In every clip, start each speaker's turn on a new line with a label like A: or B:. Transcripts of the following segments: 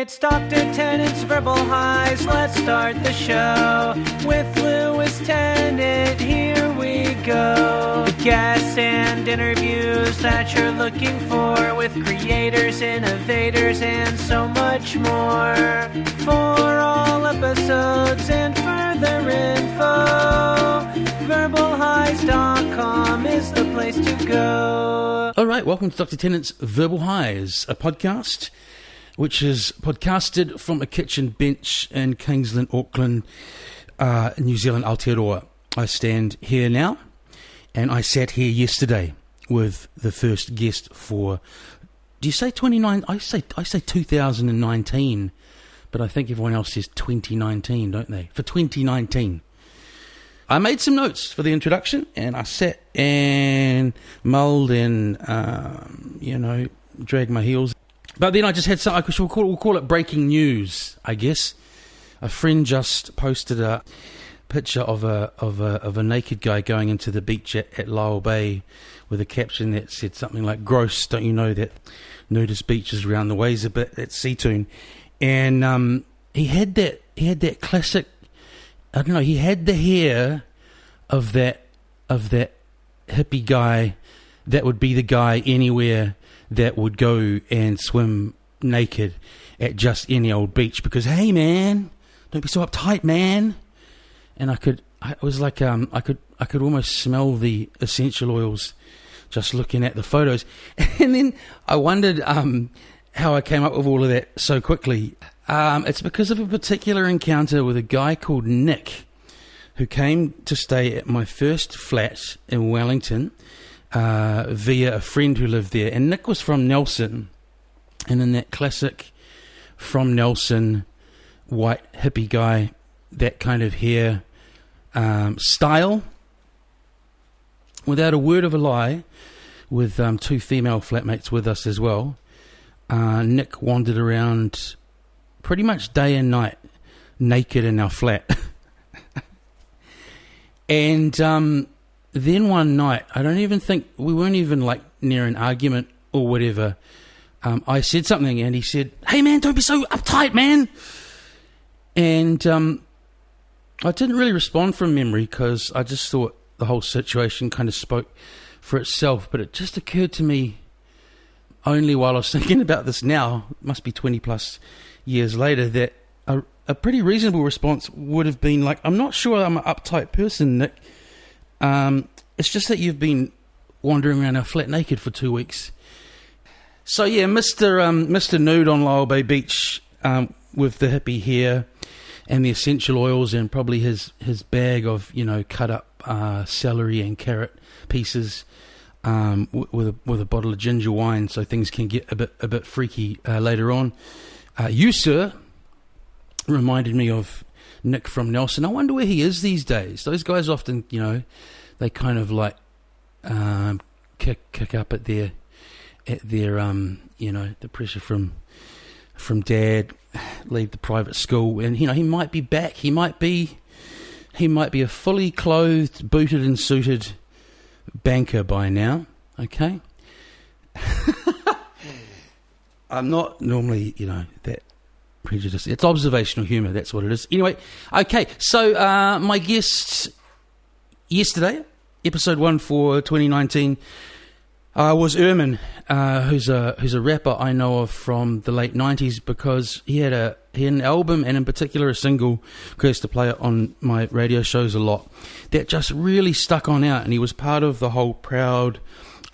A: It's Dr. Tennant's Verbal Highs. Let's start the show with Lewis Tennant. Here we go. Guests and interviews that you're looking for with creators, innovators, and so much more. For all episodes and further info, verbalhighs.com is the place to go.
B: All right, welcome to Dr. Tennant's Verbal Highs, a podcast which is podcasted from a kitchen bench in Kingsland, Auckland, New Zealand, Aotearoa. I stand here now, and I sat here yesterday with the first guest for, do you say 29? I say 2019, but I think everyone else says 2019, don't they? For 2019. I made some notes for the introduction, and I sat and mulled and, dragged my heels. But then I just had some, we'll call it breaking news, I guess. A friend just posted a picture of a naked guy going into the beach at Lyle Bay with a caption that said something like, "Gross, don't you know that nudist beaches around the ways a bit," that Seatoon. And he had that classic, I don't know, he had the hair of that hippie guy that would be the guy anywhere that would go and swim naked at just any old beach because, hey man, don't be so uptight, man. And I could almost smell the essential oils just looking at the photos. And then I wondered how I came up with all of that so quickly. It's because of a particular encounter with a guy called Nick, who came to stay at my first flat in Wellington via a friend who lived there. And Nick was from Nelson, and in that classic from Nelson white hippie guy, that kind of hair style, without a word of a lie, with two female flatmates with us as well, Nick wandered around pretty much day and night naked in our flat. And then one night, I don't even think, we weren't even like near an argument or whatever, I said something and he said, "Hey man, don't be so uptight, man." And I didn't really respond from memory because I just thought the whole situation kind of spoke for itself. But it just occurred to me only while I was thinking about this now, it must be 20 plus years later, that a pretty reasonable response would have been like, "I'm not sure I'm an uptight person, Nick. It's just that you've been wandering around our flat naked for 2 weeks." So yeah, Mr. Nude on Lyle Bay Beach with the hippie hair and the essential oils and probably his bag of, cut up celery and carrot pieces with a bottle of ginger wine, so things can get a bit freaky later on. You, sir, reminded me of Nick from Nelson. I wonder where he is these days. Those guys often, they kind of like kick up at their the pressure from dad, leave the private school, and he might be back. He might be a fully clothed, booted and suited banker by now. Okay. I'm not normally, that prejudice. It's observational humour, that's what it is. Anyway, okay, so my guest yesterday, episode 1 for 2019, was Ermehn, who's a rapper I know of from the late 90s because he had an album, and in particular a single, because I used to play it on my radio shows a lot, that just really stuck on out, and he was part of the whole Proud,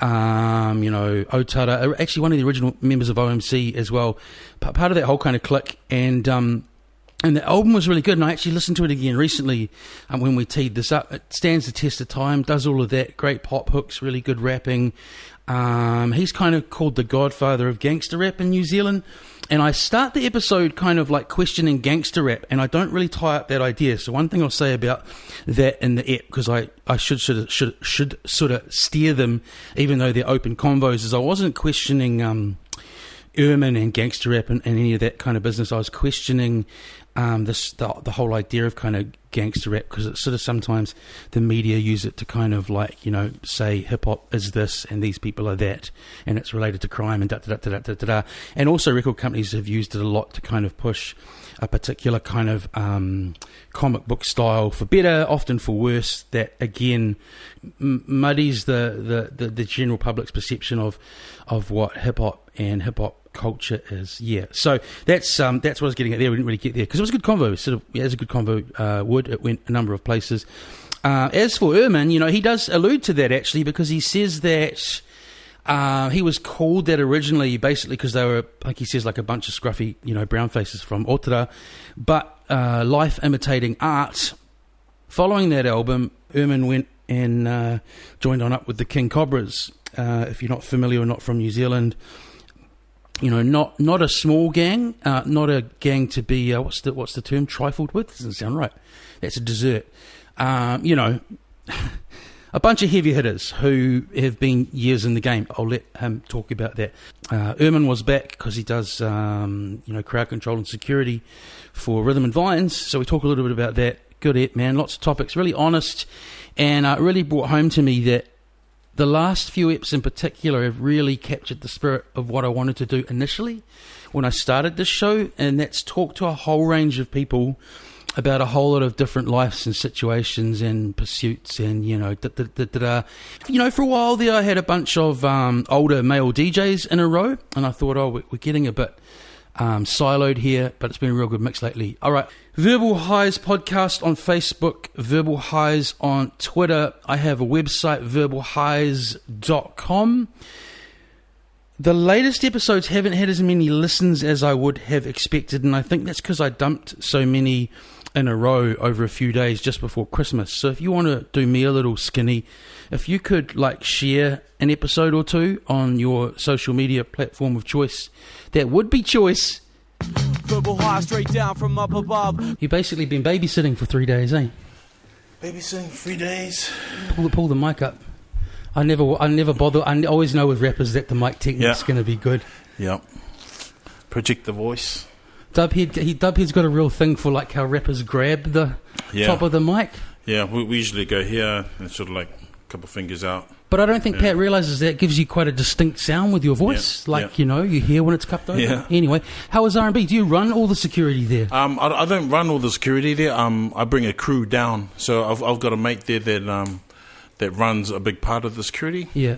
B: Otara, actually one of the original members of OMC as well, part of that whole kind of clique, and the album was really good, and I actually listened to it again recently when we teed this up. It stands the test of time, does all of that, great pop hooks, really good rapping. He's kind of called the godfather of gangster rap in New Zealand, and I start the episode kind of like questioning gangster rap, and I don't really tie up that idea. So one thing I'll say about that in the ep, because I should sort of steer them, even though they're open convos, is I wasn't questioning Ermehn and gangster rap and any of that kind of business. I was questioning the whole idea of kind of gangster rap, because it's sort of sometimes the media use it to kind of like, you know, say hip hop is this and these people are that, and it's related to crime and da da da da da da da. And also record companies have used it a lot to kind of push a particular kind of comic book style, for better, often for worse, that again muddies the general public's perception of what hip hop and hip hop culture is. Yeah, so that's what I was getting at there. We didn't really get there because it was a good convo. Sort of, yeah, it was a good convo. It went a number of places. As for Ermehn, you know, he does allude to that actually, because he says that he was called that originally basically because they were, like he says, like a bunch of scruffy, you know, brown faces from Otara, but life imitating art. Following that album, Ermehn went and joined on up with the King Cobras. If you're not familiar or not from New Zealand, you know, not a small gang, not a gang to be what's the term, trifled with? Doesn't sound right. That's a dessert. You know, a bunch of heavy hitters who have been years in the game. I'll let him talk about that. Ermehn was back because he does you know, crowd control and security for Rhythm and Vines. So we talk a little bit about that. Good ep, man. Lots of topics, really honest, and really brought home to me that the last few eps in particular have really captured the spirit of what I wanted to do initially when I started this show, and that's talk to a whole range of people about a whole lot of different lives and situations and pursuits, and, you know, you know, for a while there I had a bunch of older male DJs in a row, and I thought, oh, we're getting a bit siloed here, but it's been a real good mix lately. All right, Verbal Highs podcast on Facebook, Verbal Highs on Twitter. I have a website, verbalhighs.com. The latest episodes haven't had as many listens as I would have expected, and I think that's because I dumped so many in a row over a few days just before Christmas. So if you want to do me a little skinny, if you could like share an episode or two on your social media platform of choice, that would be choice.
C: Verbal high straight down from up above.
B: You've basically been babysitting for 3 days, eh?
D: Babysitting 3 days.
B: Pull the mic up. I never bother. I always know with rappers that the mic technique's going to be good.
D: Yep. Project the voice.
B: Dubhead's got a real thing for like how rappers grab the top of the mic.
D: Yeah, we usually go here and sort of like a couple of fingers out.
B: But I don't think Pat realises that gives you quite a distinct sound with your voice. You know, you hear when it's cupped over.
D: Yeah.
B: Anyway, how is R&B? Do you run all the security there?
D: I don't run all the security there. I bring a crew down. So I've got a mate there that runs a big part of the security.
B: Yeah.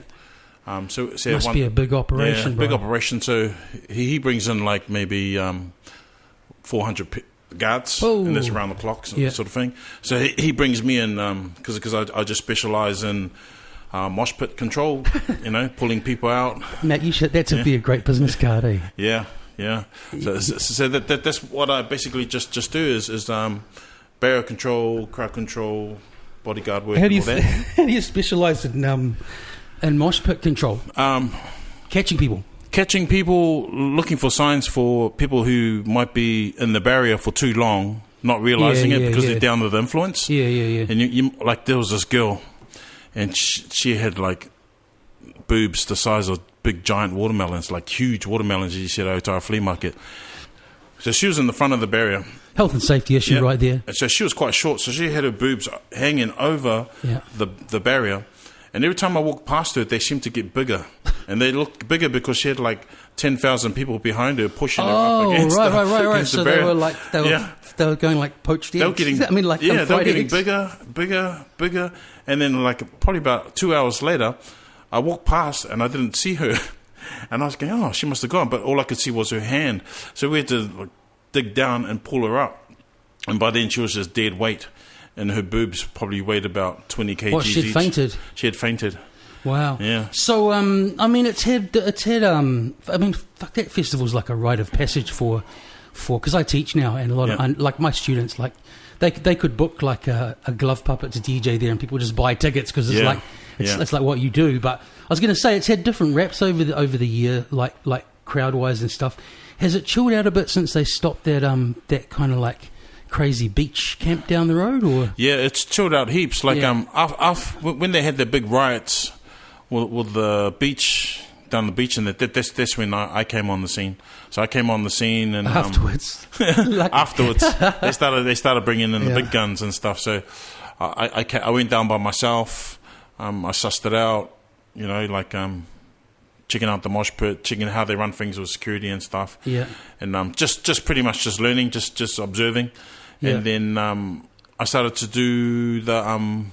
D: So
B: must be a big operation,
D: yeah, big operation. So he brings in like maybe 400 guards, and that's around the clock sort of thing. So he brings me in because I just specialise in mosh pit control, you know, pulling people out.
B: Matt, that'd be a great business card, eh?
D: Yeah. So that's what I basically just do is barrier control, crowd control, bodyguard work, all that.
B: How do you specialise in mosh pit control? Catching people, looking for signs for people who might be in the barrier for too long, not realising it because they're down with influence. Yeah. And you like, there was this girl, and she had like boobs the size of big giant watermelons, like huge watermelons you see at Otara Flea Market. So she was in the front of the barrier. Health and safety issue right there.
D: And so she was quite short, so she had her boobs hanging over the barrier. And every time I walked past her, they seemed to get bigger. And they looked bigger because she had like 10,000 people behind her pushing her up against
B: right.
D: the barrier.
B: They were going like poached eggs.
D: They were getting,
B: they were getting
D: bigger. And then like probably about 2 hours later, I walked past and I didn't see her. And I was going, oh, she must have gone. But all I could see was her hand. So we had to dig down and pull her up. And by then she was just dead weight. And her boobs probably weighed about 20 kgs
B: What, she'd
D: each.
B: fainted?
D: She had fainted.
B: Wow.
D: Yeah.
B: So, I mean, it's had, fuck, that festival's like a rite of passage for, because I teach now, and a lot of, like my students, like, they could book like a glove puppet to DJ there, and people just buy tickets because it's it's like what you do. But I was going to say, it's had different raps over the year, like crowd wise and stuff. Has it chilled out a bit since they stopped that kind of like crazy beach camp down the road? Or
D: it's chilled out heaps. Like when they had the big riots with the beach down the beach, and that's when I came on the scene. So I came on the scene, and
B: afterwards,
D: afterwards they started bringing in the big guns and stuff. So I went down by myself. I sussed it out, checking out the mosh pit, checking how they run things with security and stuff.
B: Yeah,
D: and just pretty much just learning, just observing, and then I started to do the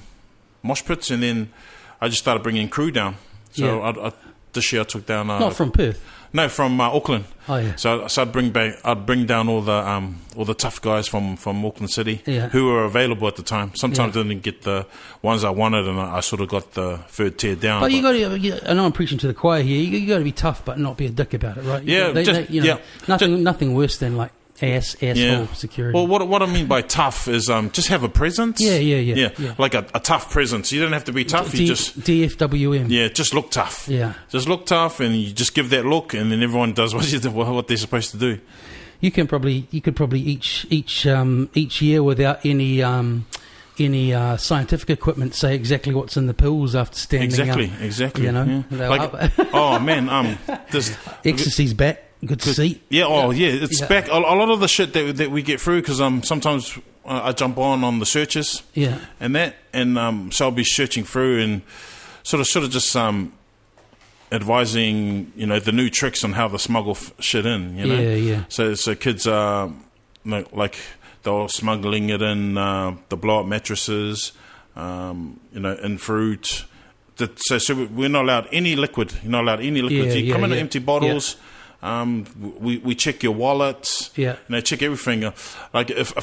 D: mosh pits, and then I just started bringing crew down. So this year I took down
B: not from Perth.
D: No, from Auckland.
B: Oh yeah.
D: So I'd bring down all the tough guys from Auckland City who were available at the time. Sometimes I didn't get the ones I wanted, and I sort of got the third tier down.
B: But you got to. I know I'm preaching to the choir here. You got to be tough, but not be a dick about it, right? Nothing worse than like asshole security.
D: Well, what I mean by tough is just have a presence.
B: Yeah.
D: Like a tough presence. You don't have to be tough. You just
B: DFWM.
D: Yeah, just look tough.
B: Yeah,
D: just look tough, and you just give that look, and then everyone does what they're supposed to do.
B: You could probably each year without any scientific equipment say exactly what's in the pills after standing up.
D: Exactly.
B: Yeah.
D: Oh man, this
B: ecstasy's back. Good to see.
D: Yeah, it's back. A lot of the shit that we get through, because sometimes I jump on the searches, and so I'll be searching through and sort of just advising the new tricks on how to smuggle shit in. So kids are like they're smuggling it in the blow up mattresses, in fruit. So we're not allowed any liquid. You're not allowed any liquids. You come in empty bottles.
B: Yeah.
D: We check your wallet.
B: Yeah,
D: check everything. Like if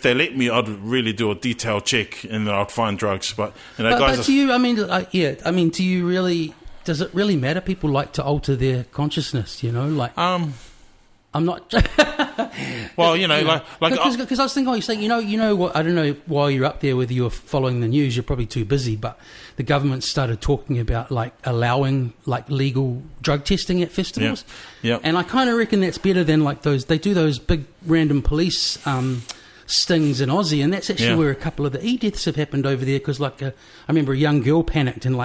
D: they let me, I'd really do a detailed check, and I'd find drugs. But guys.
B: But do you? Do you really? Does it really matter? People like to alter their consciousness. I'm not.
D: Well,
B: because I was thinking, you saying, what? I don't know why you're up there, whether you're following the news. You're probably too busy, but the government started talking about allowing legal drug testing at festivals.
D: Yeah.
B: And I kind of reckon that's better than those. They do those big random police stings in Aussie, and that's actually where a couple of the e-deaths have happened over there. Because I remember a young girl panicked and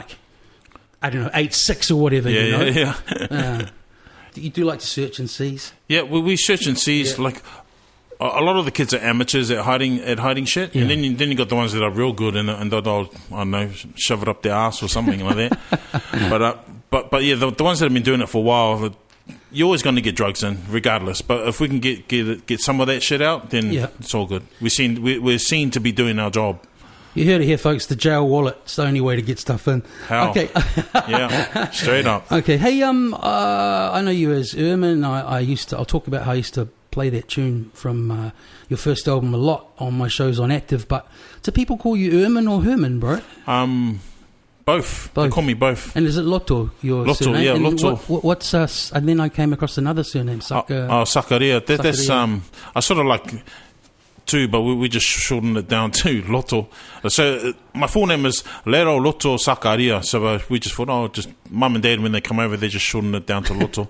B: I don't know, 8-6 or whatever. You do like to search and seize?
D: Yeah, we search and seize.
B: Yeah.
D: A lot of the kids are amateurs at hiding shit, and then you got the ones that are real good, and they'll I don't know, shove it up their ass or something like that. But yeah, the ones that have been doing it for a while, you're always going to get drugs in, regardless. But if we can get some of that shit out, then it's all good. We're seen to be doing our job.
B: You heard it here, folks. The jail wallet's the only way to get stuff in.
D: How?
B: Okay.
D: Yeah, straight up.
B: Okay. Hey, I know you as Ermehn. I'll talk about how I used to play that tune from your first album a lot on my shows on Active. But do people call you Ermehn or Herman, bro?
D: Both. They call me both.
B: And is it Loto, your surname?
D: Yeah,
B: and
D: Loto.
B: What's and then I came across another surname,
D: Sakaria. That's I sort of like too, but we just shortened it down to Loto. So my full name is Lero Loto Sakaria. So we just thought, just mum and dad, when they come over, they just shorten it down to Loto.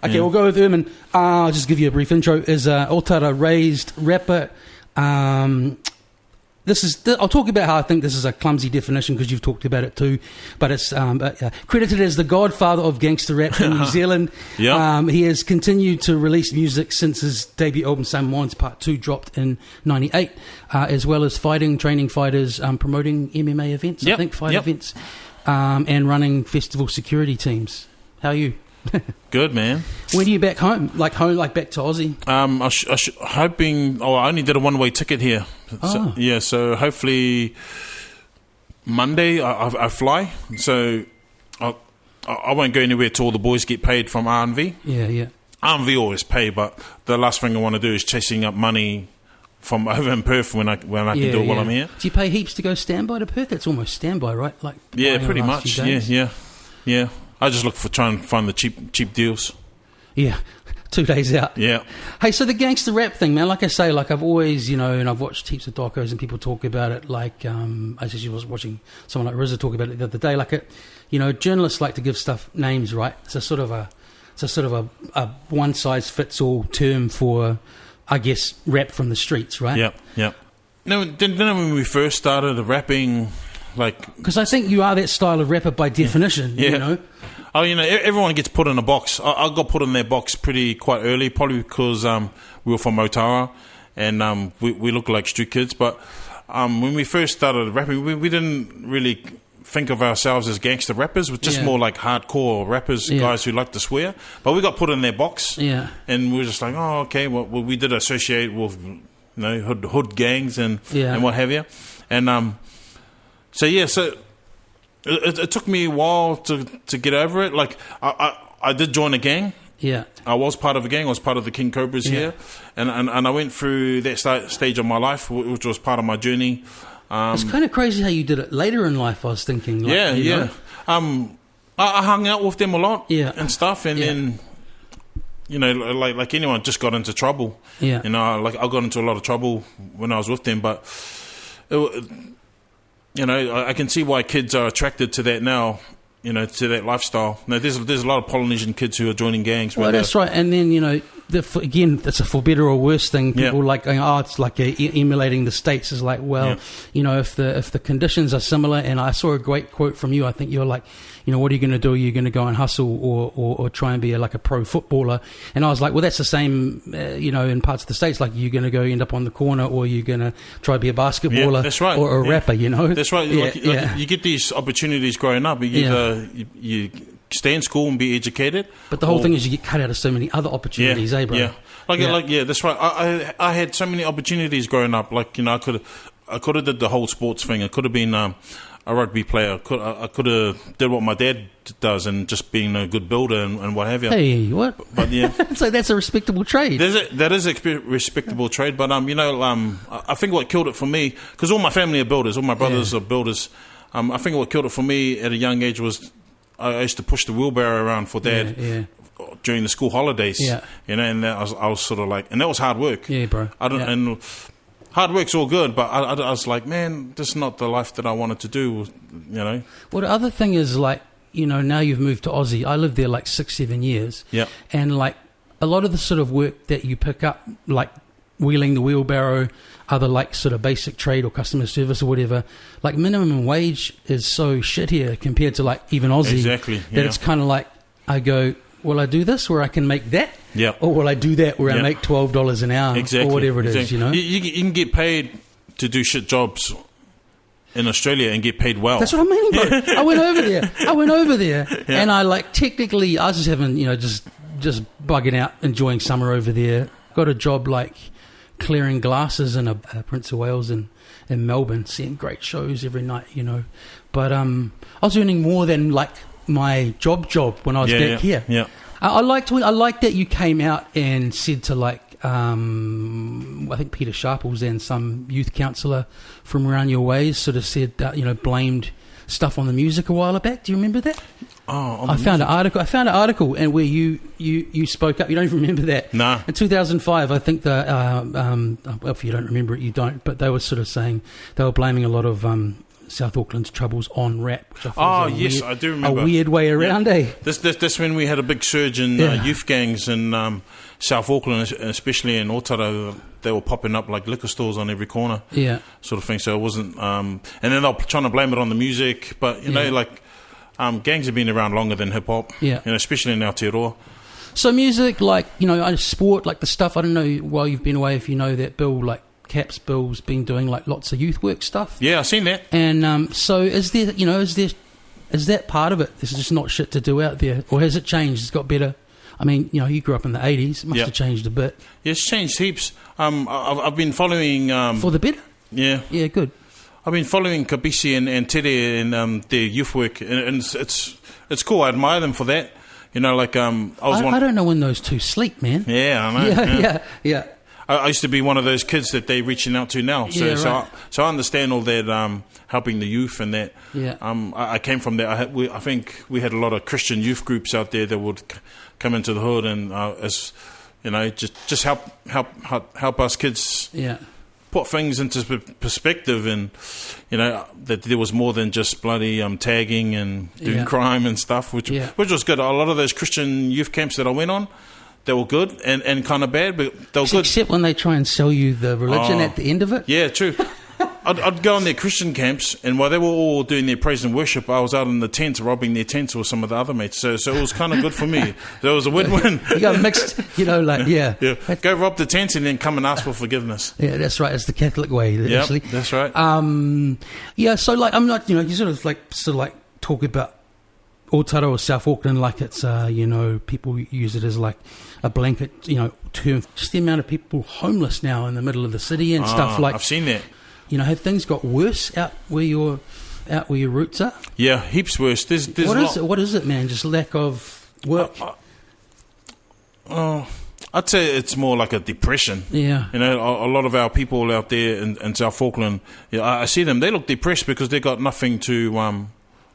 B: Okay, we'll go with Ermehn. I'll just give you a brief intro. Is Otara raised rapper. I'll talk about how I think this is a clumsy definition because you've talked about it too, but it's credited as the godfather of gangster rap in New Zealand. He has continued to release music since his debut album Samoans Part 2 dropped in 98, as well as training fighters, promoting MMA events, events, and running festival security teams. How are you?
D: Good, man.
B: When are you back home? Like back to Aussie?
D: Hoping. I only did a one-way ticket here. So hopefully Monday I fly. So I won't go anywhere till all the boys get paid from R&V.
B: Yeah.
D: R&V always pay, but the last thing I want to do is chasing up money from over in Perth when I can do it while I'm here.
B: Do you pay heaps to go standby to Perth? That's almost standby, right?
D: Pretty much. Yeah. I just look for trying to find the cheap deals.
B: Yeah, 2 days out.
D: Yeah.
B: Hey, so the gangster rap thing, man. Like I say, I've always, and I've watched heaps of docos and people talk about it. I just was watching someone like RZA talk about it the other day. Journalists like to give stuff names, right? It's a sort of a one size fits all term for, I guess, rap from the streets, right?
D: Yeah. No, then when we first started rapping, like,
B: Because I think you are that style of rapper by definition,
D: Yeah.
B: you know?
D: oh, everyone gets put in a box. I got put in their box quite early, probably because we were from Otara and we looked like street kids. But when we first started rapping, we didn't really think of ourselves as gangster rappers. We're just more like hardcore rappers, guys who like to swear. But we got put in their box, and we were just like, oh, okay. Well, we did associate with hood gangs and what have you, and so it took me a while to get over it. Like I did join a gang.
B: Yeah.
D: I was part of a gang. I was part of the King Cobras here, and I went through that stage of my life, which was part of my journey.
B: It's kind of crazy how you did it later in life, I was thinking. Like, you know?
D: I hung out with them a lot and stuff, and then, like anyone, just got into trouble. Yeah. Like I got into a lot of trouble when I was with them, but, I can see why kids are attracted to that now. To that lifestyle. Now, there's a lot of Polynesian kids who are joining gangs.
B: Well, that's right. And then, again, that's a for better or worse thing. People like going, it's like emulating the States. Is like, well, if the conditions are similar, and I saw a great quote from you. I think you're like, what are you going to do? You're going to go and hustle or try and be like a pro footballer. And I was like, well, that's the same, in parts of the States. Like, you're going to go end up on the corner, or you're going to try to be a basketballer
D: that's right.
B: or a rapper,
D: That's right. You get these opportunities growing up. You stay in school and be educated. But
B: the whole thing is you get cut out of so many other opportunities, bro?
D: Yeah. That's right. I had so many opportunities growing up. Like, I could have did the whole sports thing. I could have been a rugby player. I could have did what my dad does and just being a good builder and what have you.
B: Hey, what?
D: But yeah,
B: so that's a respectable trade.
D: That is a respectable trade. But I think what killed it for me, because all my family are builders, all my brothers are builders. I think what killed it for me at a young age was I used to push the wheelbarrow around for Dad during the school holidays. Yeah. And I was sort of like, and that was hard work.
B: Yeah, bro.
D: And hard work's all good, but I was like, man, this is not the life that I wanted to do. Well,
B: the other thing is, like, now you've moved to Aussie. I lived there like 6-7 years.
D: Yeah.
B: And like a lot of the sort of work that you pick up, like wheeling the wheelbarrow, other like sort of basic trade or customer service or whatever, like minimum wage is so shit here compared to like even Aussie.
D: Exactly.
B: That it's kind of like, I go, will I do this where I can make that?
D: Yeah.
B: Or will I do that where I make $12 an hour?
D: Exactly.
B: Or whatever it is,
D: You can get paid to do shit jobs in Australia and get paid well.
B: That's what I mean, bro. I went over there and I like technically, I was just having, just bugging out, enjoying summer over there. Got a job like clearing glasses in a Prince of Wales in Melbourne, seeing great shows every night, But I was earning more than like my job when I was back here.
D: Yeah.
B: I liked that you came out and said to like I think Peter Sharples and some youth counsellor from around your ways sort of said blamed stuff on the music a while back. Do you remember that?
D: Oh,
B: I found an article and where you spoke up. You don't even remember that?
D: No.
B: In 2005, I think well, if you don't remember it, you don't. But they were sort of saying they were blaming a lot of South Auckland's troubles on rap. Which I thought was
D: I do remember.
B: A weird way around, eh?
D: This when we had a big surge in youth gangs in South Auckland, especially in Otara. They were popping up like liquor stores on every corner, sort of thing. So it wasn't. And then they were trying to blame it on the music, but gangs have been around longer than hip hop. Yeah, especially in Aotearoa.
B: So music, like sport, like the stuff. I don't know while you've been away if you know that Bill, like Bill's been doing like lots of youth work stuff.
D: Yeah, I've seen that.
B: And so is that part of it? There's just not shit to do out there, or has it changed? It's got better. I mean, you grew up in the 80s. It must have changed a bit.
D: Yeah, it's changed heaps. I've been following...
B: For the better?
D: Yeah.
B: Yeah, good.
D: I've been following Kabisi and Tere and their youth work, and it's cool. I admire them for that. I
B: don't know when those two sleep, man.
D: Yeah, I know.
B: Yeah.
D: I used to be one of those kids that they're reaching out to now. So I understand all that helping the youth and that.
B: Yeah.
D: I came from there. I think we had a lot of Christian youth groups out there that would come into the hood and just help us kids.
B: Yeah.
D: Put things into perspective, and that there was more than just bloody tagging and doing crime and stuff, which was good. A lot of those Christian youth camps that I went on, they were good and kind of bad, but they were good.
B: Except when they try and sell you the religion at the end of it.
D: Yeah, true. I'd go on their Christian camps, and while they were all doing their praise and worship, I was out in the tents robbing their tents with some of the other mates. So it was kind of good for me. So it was a win-win.
B: You got mixed, yeah.
D: Go rob the tent and then come and ask for forgiveness.
B: Yeah, that's right. It's the Catholic way, actually.
D: Yep, that's right.
B: So like I'm not, you sort of like talk about Otara or South Auckland like it's, people use it as like a blanket, term. Just the amount of people homeless now in the middle of the city and stuff like.
D: I've seen that.
B: Have things got worse out where your roots are?
D: Yeah, heaps worse. There's
B: what is it, man? Just lack of work.
D: I'd say it's more like a depression.
B: Yeah.
D: A lot of our people out there in South Auckland, I see them. They look depressed because they got nothing to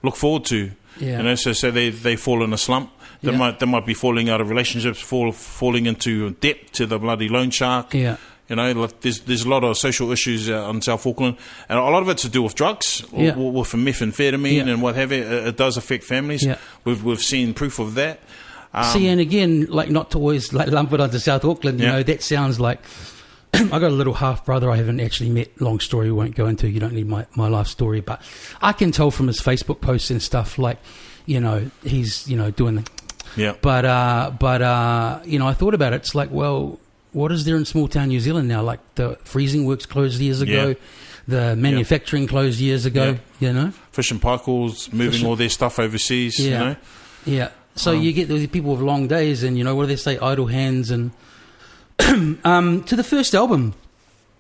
D: look forward to.
B: Yeah.
D: So they fall in a slump. They might be falling out of relationships, falling into debt to the bloody loan shark.
B: Yeah.
D: There's a lot of social issues in South Auckland, and a lot of it's to do with drugs, with methamphetamine and what have you. It does affect families.
B: Yeah.
D: We've seen proof of that.
B: And again, like not to always like lump it onto South Auckland. That sounds like I got a little half brother I haven't actually met. Long story, we won't go into. You don't need my life story, but I can tell from his Facebook posts and stuff. Like, he's doing the.
D: Yeah.
B: But I thought about it. It's like, well, what is there in small town New Zealand now? Like the freezing works closed years ago, the manufacturing closed years ago.
D: Fish and Pikeals moving all their stuff overseas.
B: Yeah. So you get these people with long days, and what do they say? Idle hands, and to the first album,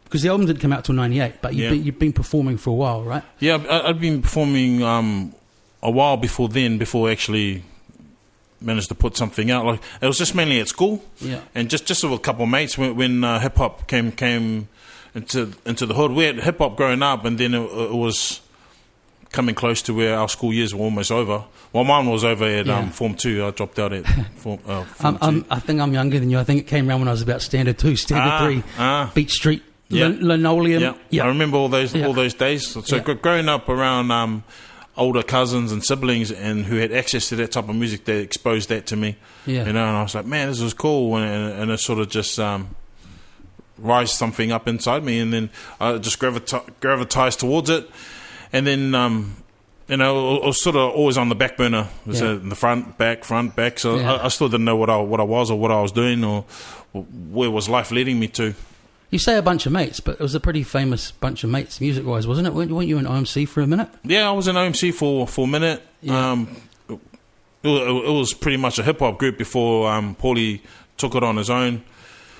B: because the album didn't come out till '98, but you've been performing for a while, right?
D: Yeah, I'd been performing a while before then, before actually managed to put something out. Like it was just mainly at school, and just with a couple of mates when hip hop came into the hood. We had hip hop growing up, and then it was coming close to where our school years were almost over. Well, mine was over at Form 2. I dropped out at Form 2.
B: I think I'm younger than you. I think it came around when I was about Standard 2, Standard 3, Beach Street, linoleum.
D: I remember all those days. So growing up around older cousins and siblings and who had access to that type of music, they exposed that to me. And I was like, man, this was cool, and it sort of just rise something up inside me, and then I just gravitized towards it, and then it was sort of always on the back burner. It was in the front, back. So I still didn't know what I was or what I was doing or where was life leading me to.
B: You say a bunch of mates, but it was a pretty famous bunch of mates music-wise, wasn't it? Weren't you in OMC for a minute? Yeah,
D: I was in OMC for a minute.
B: Yeah.
D: It was pretty much a hip-hop group before Paulie took it on his own.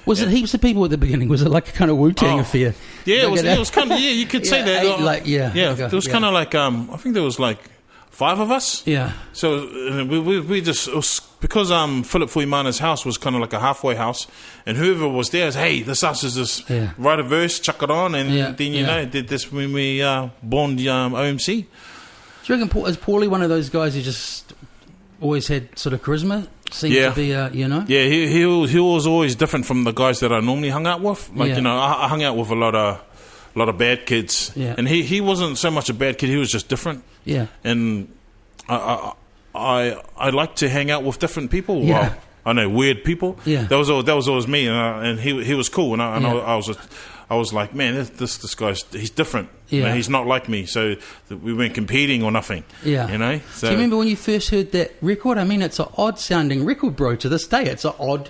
B: Was it heaps of people at the beginning? Was it like a kind of Wu-Tang affair?
D: Yeah, it was kind of, you could say that. There was kind of like, I think there was like 5 of us.
B: Yeah.
D: So we just, it was because Philip Fuimana's house was kind of like a halfway house, and whoever was there was, hey, this house is just write a verse, chuck it on, and then, did this when we born the OMC.
B: Do you reckon, is Paulie one of those guys who just always had sort of charisma? Seemed to be, Yeah,
D: he was always different from the guys that I normally hung out with. Like, I hung out with a lot of bad kids.
B: Yeah.
D: And he wasn't so much a bad kid, he was just different.
B: Yeah.
D: And I like to hang out with different people.
B: Yeah.
D: Well, I know, weird people.
B: Yeah.
D: That was always me, and he was cool, and I was like, man, this guy's, he's different.
B: Yeah.
D: He's not like me, so we weren't competing or nothing.
B: Yeah.
D: So
B: do you remember when you first heard that record? I mean, it's an odd sounding record, bro. To this day, it's an odd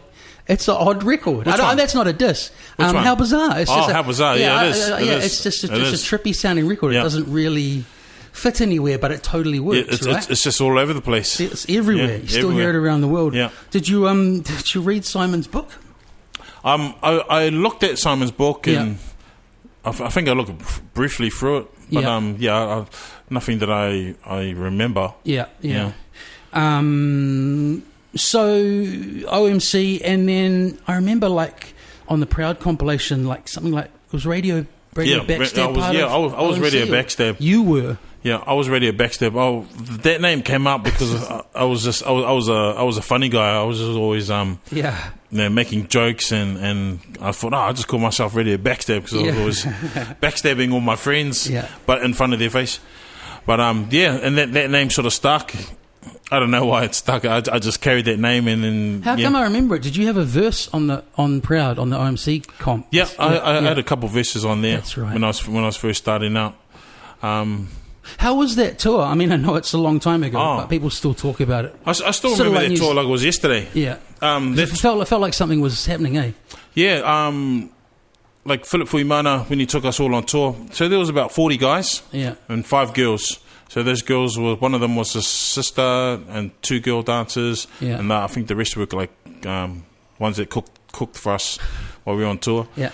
B: record.
D: Which one?
B: That's not a diss.
D: Which one?
B: How Bizarre. It's just
D: How Bizarre. Yeah, it is.
B: It's just a trippy sounding record.
D: Yeah.
B: It doesn't really fit anywhere, but it totally works. Right?
D: It's just all over the place.
B: It's everywhere.
D: Yeah,
B: you still hear it around the world.
D: Yeah.
B: Did you read Simon's book?
D: I looked at Simon's book, and I think I looked briefly through it, but nothing that I remember.
B: Yeah. So OMC, and then I remember like on the Proud compilation, like something like it was Radio Backstab.
D: I was Radio Backstab.
B: You were.
D: Yeah, I was Radio Backstab. Oh, that name came up because I was a funny guy. I was just always making jokes, and I thought, I just call myself Radio Backstab because I was always backstabbing all my friends, but in front of their face. But and that name sort of stuck, I don't know why it stuck. I just carried that name, and then
B: How come I remember it? Did you have a verse on Proud on the OMC comp?
D: Yeah, I had a couple verses on there.
B: That's right.
D: When I was first starting out.
B: How was that tour? I mean, I know it's a long time ago, but people still talk about it.
D: I still remember that tour like it was yesterday.
B: Yeah. It felt like something was happening, eh?
D: Yeah. Like Philip Fuimana when he took us all on tour. So there was about 40 guys.
B: Yeah.
D: And 5 girls. So those girls were, one of them was a sister and 2 girl dancers.
B: Yeah.
D: And I think the rest were like ones that cooked for us while we were on tour.
B: Yeah.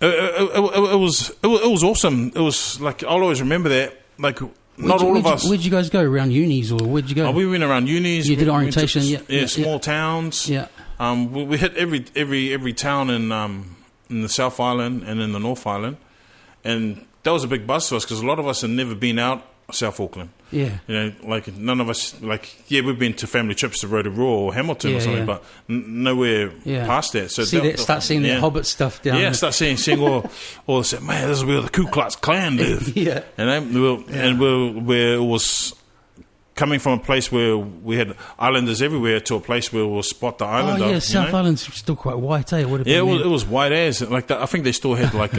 D: It was awesome. It was like, I'll always remember that. Like, not all of us.
B: Where'd you guys go? Around unis, or where'd you go?
D: We went around unis.
B: You did orientation,
D: small towns.
B: Yeah.
D: We hit every town in the South Island and in the North Island, and that was a big buzz to us because a lot of us had never been out South Auckland.
B: Yeah.
D: You know, like none of us, we've been to family trips to Rotorua or Hamilton or something, but nowhere past that. So
B: start seeing the Hobbit stuff down there.
D: Yeah, start seeing all this, man, this is where the Ku Klux Klan live.
B: Yeah.
D: And where it was coming from a place where we had islanders everywhere to a place where we'll spot the islander.
B: Oh, yeah, South Island's still quite white, eh? It
D: was white as. Like I think they still had like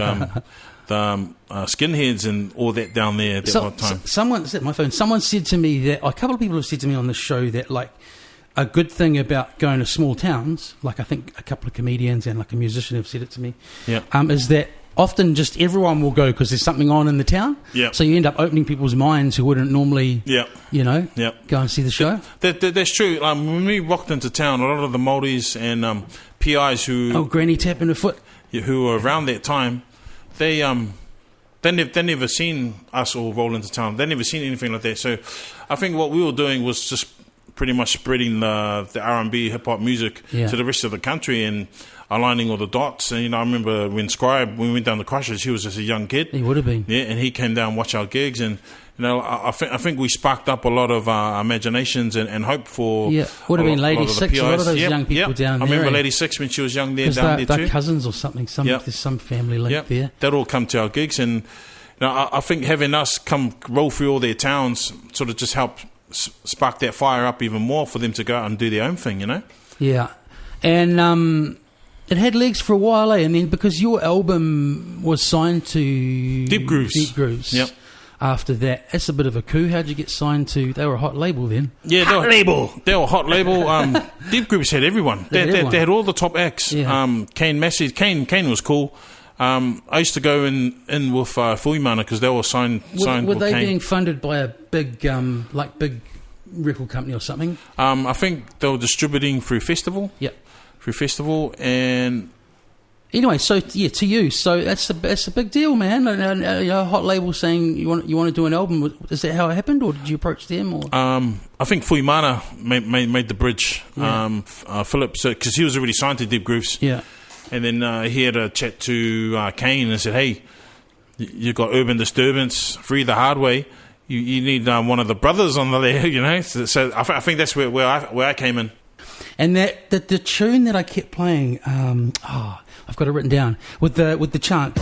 D: the skinheads and all that down there at that one time.
B: Someone said, my phone, someone said to me that, a couple of people have said to me on the show that, like, a good thing about going to small towns, like I think a couple of comedians and like a musician have said it to me, is that often just everyone will go because there's something on in the town.
D: Yeah.
B: So you end up opening people's minds who wouldn't normally, go and see the show.
D: That's true. When we walked into town, a lot of the Māoris and PIs who...
B: granny tapping her foot.
D: Who were around that time, they never seen us all roll into town. They never seen anything like that. So I think what we were doing was just pretty much spreading the R&B hip-hop music to the rest of the country and aligning all the dots. And, I remember when Scribe, when we went down to Christchurch, he was just a young kid.
B: He would have been.
D: Yeah, and he came down and watched our gigs. And, I think we sparked up a lot of imaginations and hope for...
B: Yeah, would have been Lady Six, a lot of those young people down there.
D: I remember Lady Six when she was young there, down there too.
B: They're cousins or something. There's some family link there.
D: They'd all come to our gigs. And I think having us come roll through all their towns sort of just helped spark that fire up even more for them to go out and do their own thing,
B: Yeah. And it had legs for a while, and then because your album was signed to
D: Deep Grooves.
B: Yep. After that, that's a bit of a coup. How'd you get signed to? They were a hot label then.
D: Yeah, they were a hot label. Deep Grooves had everyone. They had all the top acts. Yeah. Kane Massey. Kane was cool. I used to go in with Fuimana because they were signed.
B: Were they
D: Kane.
B: being funded by a big record company or something?
D: I think they were distributing through Festival.
B: Yep.
D: Through Festival, and
B: anyway, so to you, so that's a big deal, man. A hot label saying you want to do an album. Is that how it happened, or did you approach them? Or
D: I think Fuimana made the bridge.
B: Yeah.
D: Philip, because he was already signed to Deep Grooves.
B: Yeah.
D: And then he had a chat to Kane and said, "Hey, you've got Urban Disturbance, Free the Hard Way. You need one of the brothers on there, So I think that's where I came in."
B: And that the tune that I kept playing, I've got it written down with the chant.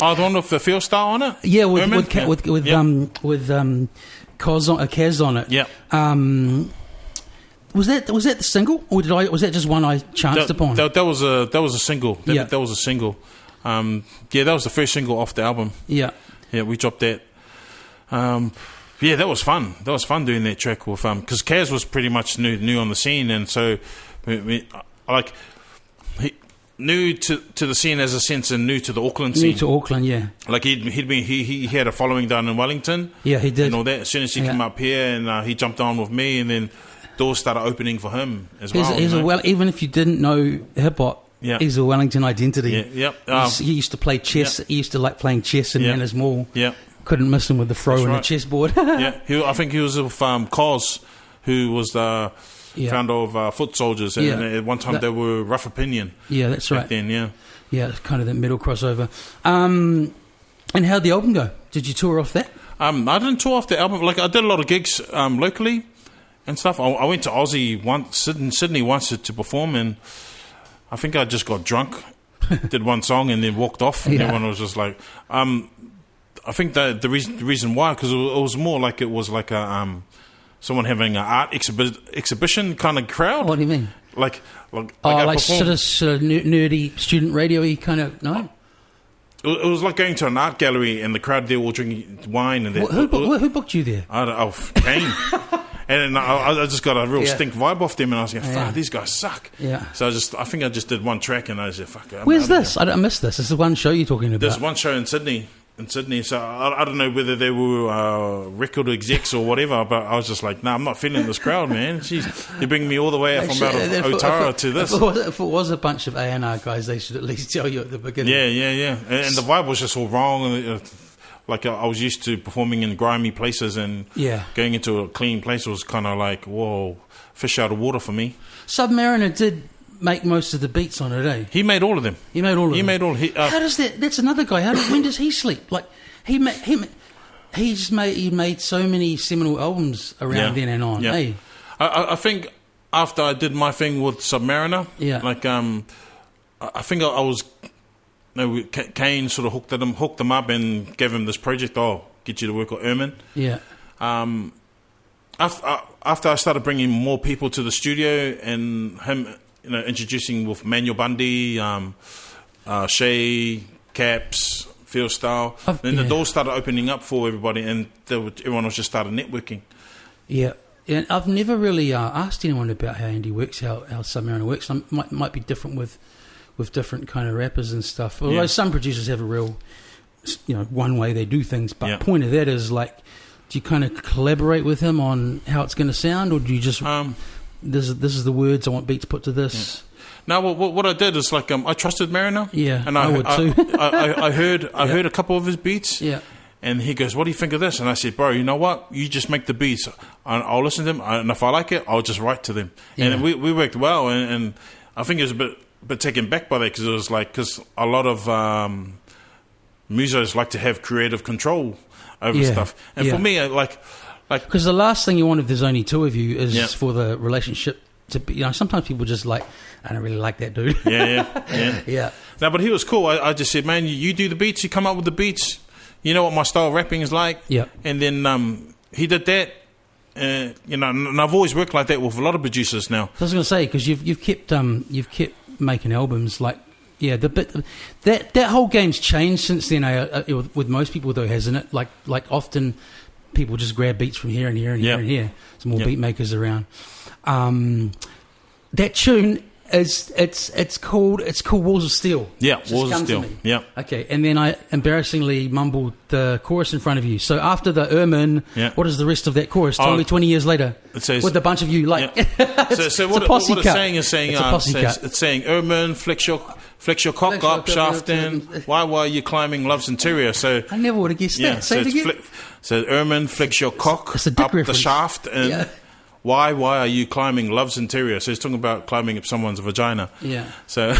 D: I don't know if the field star on it.
B: Yeah, with Kaz on it.
D: Yeah.
B: Was that the single, or was that just one I chanced upon?
D: That was a single. That was a single. That was the first single off the album.
B: Yeah.
D: Yeah, we dropped that. That was fun. That was fun doing that track with because Kaz was pretty much new on the scene, and so new to the scene as a sense, and new to the Auckland scene.
B: New to Auckland, yeah.
D: Like he had a following down in Wellington.
B: Yeah, he did.
D: And all that. As soon as he came up here, and he jumped on with me, and then doors started opening for him as well.
B: Even if you didn't know hip hop.
D: Yeah.
B: He's a Wellington identity.
D: Yeah, yep.
B: He used to play chess. He used to like playing chess in Manners Mall.
D: Yeah.
B: Couldn't miss him with the throw and the chessboard.
D: I think he was with Cos, who was the founder of Foot Soldiers. And at one time they were Rough Opinion.
B: Yeah, that's right.
D: Back then,
B: Yeah, it's kind of that middle crossover. And how'd the album go? Did you tour off that?
D: I didn't tour off the album. Like, I did a lot of gigs locally. and stuff. I went to Aussie once, Sydney once to perform, and I think I just got drunk, did one song, and then walked off. And everyone was just like, I think that the reason why, because it was more like it was like a someone having an art exhibition kind of crowd.
B: What do you mean?
D: Like
B: sort of nerdy student radio-y kind of, no?
D: It was like going to an art gallery and the crowd there all drinking wine. And
B: who booked you there?
D: Kane. And I just got a real stink vibe off them, and I was like, fuck, these guys suck.
B: Yeah.
D: So I think I just did one track, and I said, fuck it.
B: Where's this? I missed this. This is one show you're talking about.
D: There's one show in Sydney. So I don't know whether they were record execs or whatever, but I was just like, nah, I'm not feeling this crowd, man. Jeez, you're bringing me all the way out from out of Otara to this.
B: If it was a bunch of A&R guys, they should at least tell you at the beginning.
D: Yeah. And the vibe was just all wrong. Like I was used to performing in grimy places, and going into a clean place was kind of like, whoa, fish out of water for me.
B: Submariner did make most of the beats on it, eh?
D: He made all of them.
B: How does that? That's another guy. When does he sleep? Like he made so many seminal albums around then and on. Eh?
D: I think after I did my thing with Submariner, like I think I was. No, Kane sort of hooked them up and gave him this project. Oh, get you to work with Ermehn. Yeah. After I started bringing more people to the studio and him, introducing with Manuel Bundy, Shay, Caps, Field Style, then the doors started opening up for everybody, and everyone was just started networking. Yeah.
B: And I've never really asked anyone about how Andy works, how Submariner works. Might be different with different kind of rappers and stuff. Although some producers have a real, one way they do things. But point of that is, like, do you kind of collaborate with him on how it's going to sound, or do you just this is the words, I want beats put to this?
D: No, what I did is like I trusted Mariner.
B: Yeah,
D: and
B: I would too.
D: I heard a couple of his beats. Yeah. And he goes, what do you think of this? And I said, bro, you know what? You just make the beats. I'll listen to them. And if I like it, I'll just write to them. Yeah. And we worked well. And I think it was a bit taken back by that, because it was like, because a lot of musos like to have creative control over stuff. And for me, like
B: because the last thing you want if there's only two of you is for the relationship to be, sometimes people just like, I don't really like that dude. Yeah. No, but he was cool. I just said, man, you do the beats, you come up with the beats. You know what my style of rapping is like. Yeah. And then he did that. And I've always worked like that with a lot of producers now. I was going to say, because you've kept making albums, like that whole game's changed since then. With most people though, hasn't it? Like often people just grab beats from here and here and here and here. There's more beat makers around. That tune it's called Walls of Steel.
D: Yeah, Walls of Steel. Yeah.
B: Okay, and then I embarrassingly mumbled the chorus in front of you. So after the Ermehn, what is the rest of that chorus? Tell me 20 years later. It says, with a bunch of you, like
D: so what it's saying is saying it's saying Ermehn, flex your cock up, shaft in. Why are you climbing love's interior? So
B: I never would have guessed that. Say it again.
D: So Ermehn, flex your cock up
B: reference.
D: The shaft and. Why are you climbing love's interior? So he's talking about climbing up someone's vagina. Yeah. So,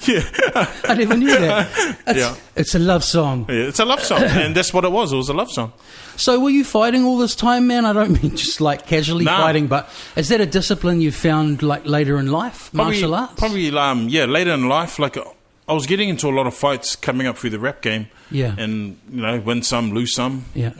B: I never knew that. It's a love song.
D: Yeah, it's a love song. And that's what it was. It was a love song.
B: So were you fighting all this time, man? I don't mean just like casually fighting, but is that a discipline you found like later in life, martial arts?
D: Probably, later in life. Like I was getting into a lot of fights coming up through the rap game. Yeah. And, win some, lose some. Yeah.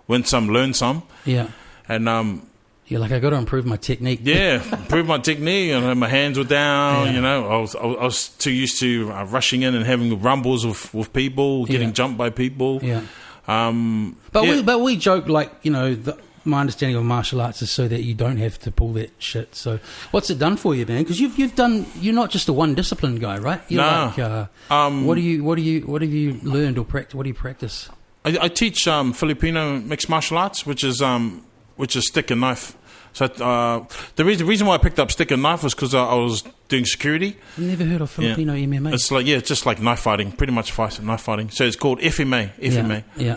D: Win some, learn some. Yeah. And,
B: you're like, I got to improve my technique.
D: Yeah, improve my technique. My hands were down. I was too used to rushing in and having rumbles with people, getting jumped by people. Yeah.
B: But we joke like my understanding of martial arts is so that you don't have to pull that shit. So what's it done for you, man? Because you're not just a one discipline guy, right? You're what have you learned or practice? What do you practice?
D: I teach Filipino mixed martial arts, which is stick and knife. So the reason why I picked up stick and knife was because I was doing security.
B: I've never heard of Filipino MMA.
D: It's like it's just like knife fighting, pretty much knife fighting. So it's called FMA.
B: Yeah.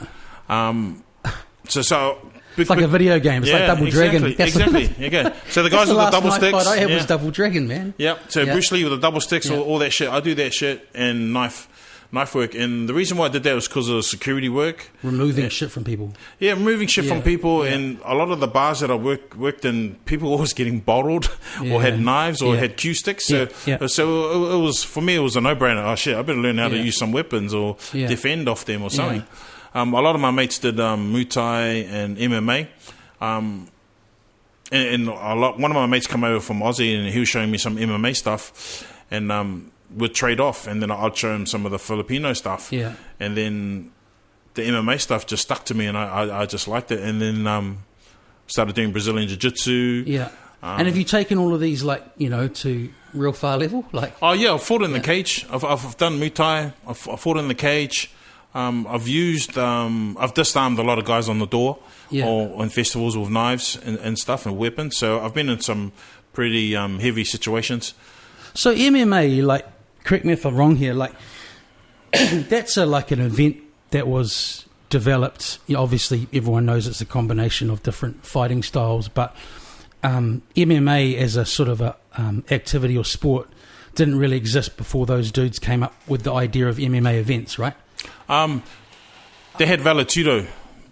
D: So
B: it's like a video game. It's like Double Dragon.
D: Exactly. Okay. So the guys with the double sticks.
B: Fight I had was Double Dragon, man.
D: Yep. So Bruce Lee with the double sticks, all that shit. I do that shit and knife. knife work. And the reason why I did that was because of security work.
B: Removing shit from people.
D: Yeah, removing shit from people.
B: Yeah.
D: And a lot of the bars that I worked in, people were always getting bottled or had knives or had cue sticks. So it was, for me, it was a no-brainer. Oh, shit, I better learn how to use some weapons or defend off them or something. A lot of my mates did Muay Thai and MMA. And one of my mates come over from Aussie and he was showing me some MMA stuff, and we'd trade off, and then I'd show him some of the Filipino stuff, and then the MMA stuff just stuck to me, and I just liked it, and then started doing Brazilian Jiu-Jitsu. And
B: have you taken all of these, like, you know, to real far level? Like,
D: I've fought in the cage. I've done Muay Thai. I've fought in the cage. I've disarmed a lot of guys on the door or in festivals with knives and stuff and weapons. So I've been in some pretty heavy situations.
B: So MMA, like, correct me if I'm wrong here, like, that's like an event that was developed. You know, obviously, everyone knows it's a combination of different fighting styles, but MMA as a sort of a activity or sport didn't really exist before those dudes came up with the idea of MMA events, right?
D: They had Valetudo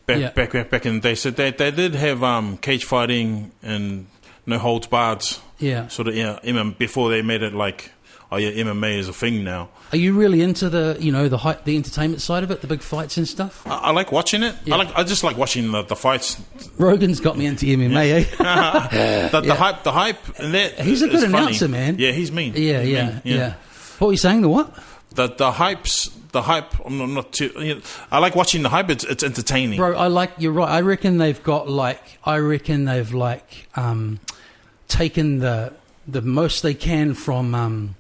D: back in the day. So they did have cage fighting and no holds barred. Sort of before they made it like, MMA is a thing now.
B: Are you really into the entertainment side of it, the big fights and stuff?
D: I like watching it. I just like watching the fights.
B: Rogan's got me into MMA.
D: The hype, and that
B: he's a good announcer,
D: funny.
B: Man.
D: Yeah, he's mean.
B: Yeah. What were you saying? The what?
D: The hype. I'm not too. You know, I like watching the hype. It's entertaining,
B: bro. You're right. I reckon they've taken the most they can from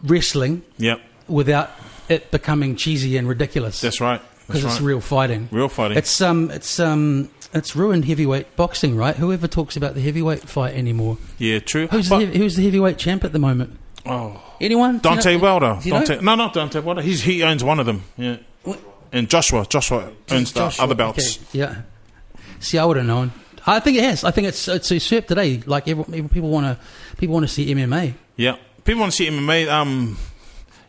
B: wrestling.
D: Yep.
B: Without it becoming cheesy and ridiculous.
D: That's right.
B: Because it's real fighting.
D: Real fighting.
B: It's ruined heavyweight boxing, right? Whoever talks about the heavyweight fight anymore?
D: Yeah, true.
B: Who's the heavyweight champ at the moment?
D: Oh,
B: anyone?
D: Dante Wilder.
B: Not
D: Dante Wilder. He owns one of them. Yeah. What? And Joshua owns the other belts.
B: Okay. Yeah. See, I would have known. I think it has. I think it's usurped today. Like people want to see MMA.
D: Yeah, people want to see MMA.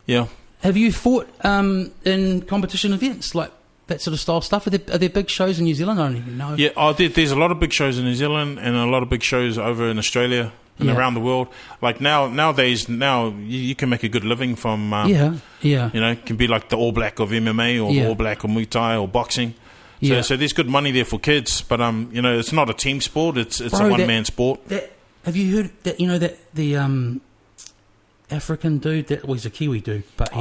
D: Yeah.
B: Have you fought in competition events like that sort of style stuff? Are there big shows in New Zealand? I don't even know.
D: Yeah, there's a lot of big shows in New Zealand and a lot of big shows over in Australia and around the world. Like nowadays, you can make a good living from. You know, it can be like the All Black of MMA or the All Black of Muay Thai or boxing. So there's good money there for kids, but you know, it's not a team sport. It's a one-man sport.
B: Have you heard that? You know that the African dude he's a Kiwi dude, but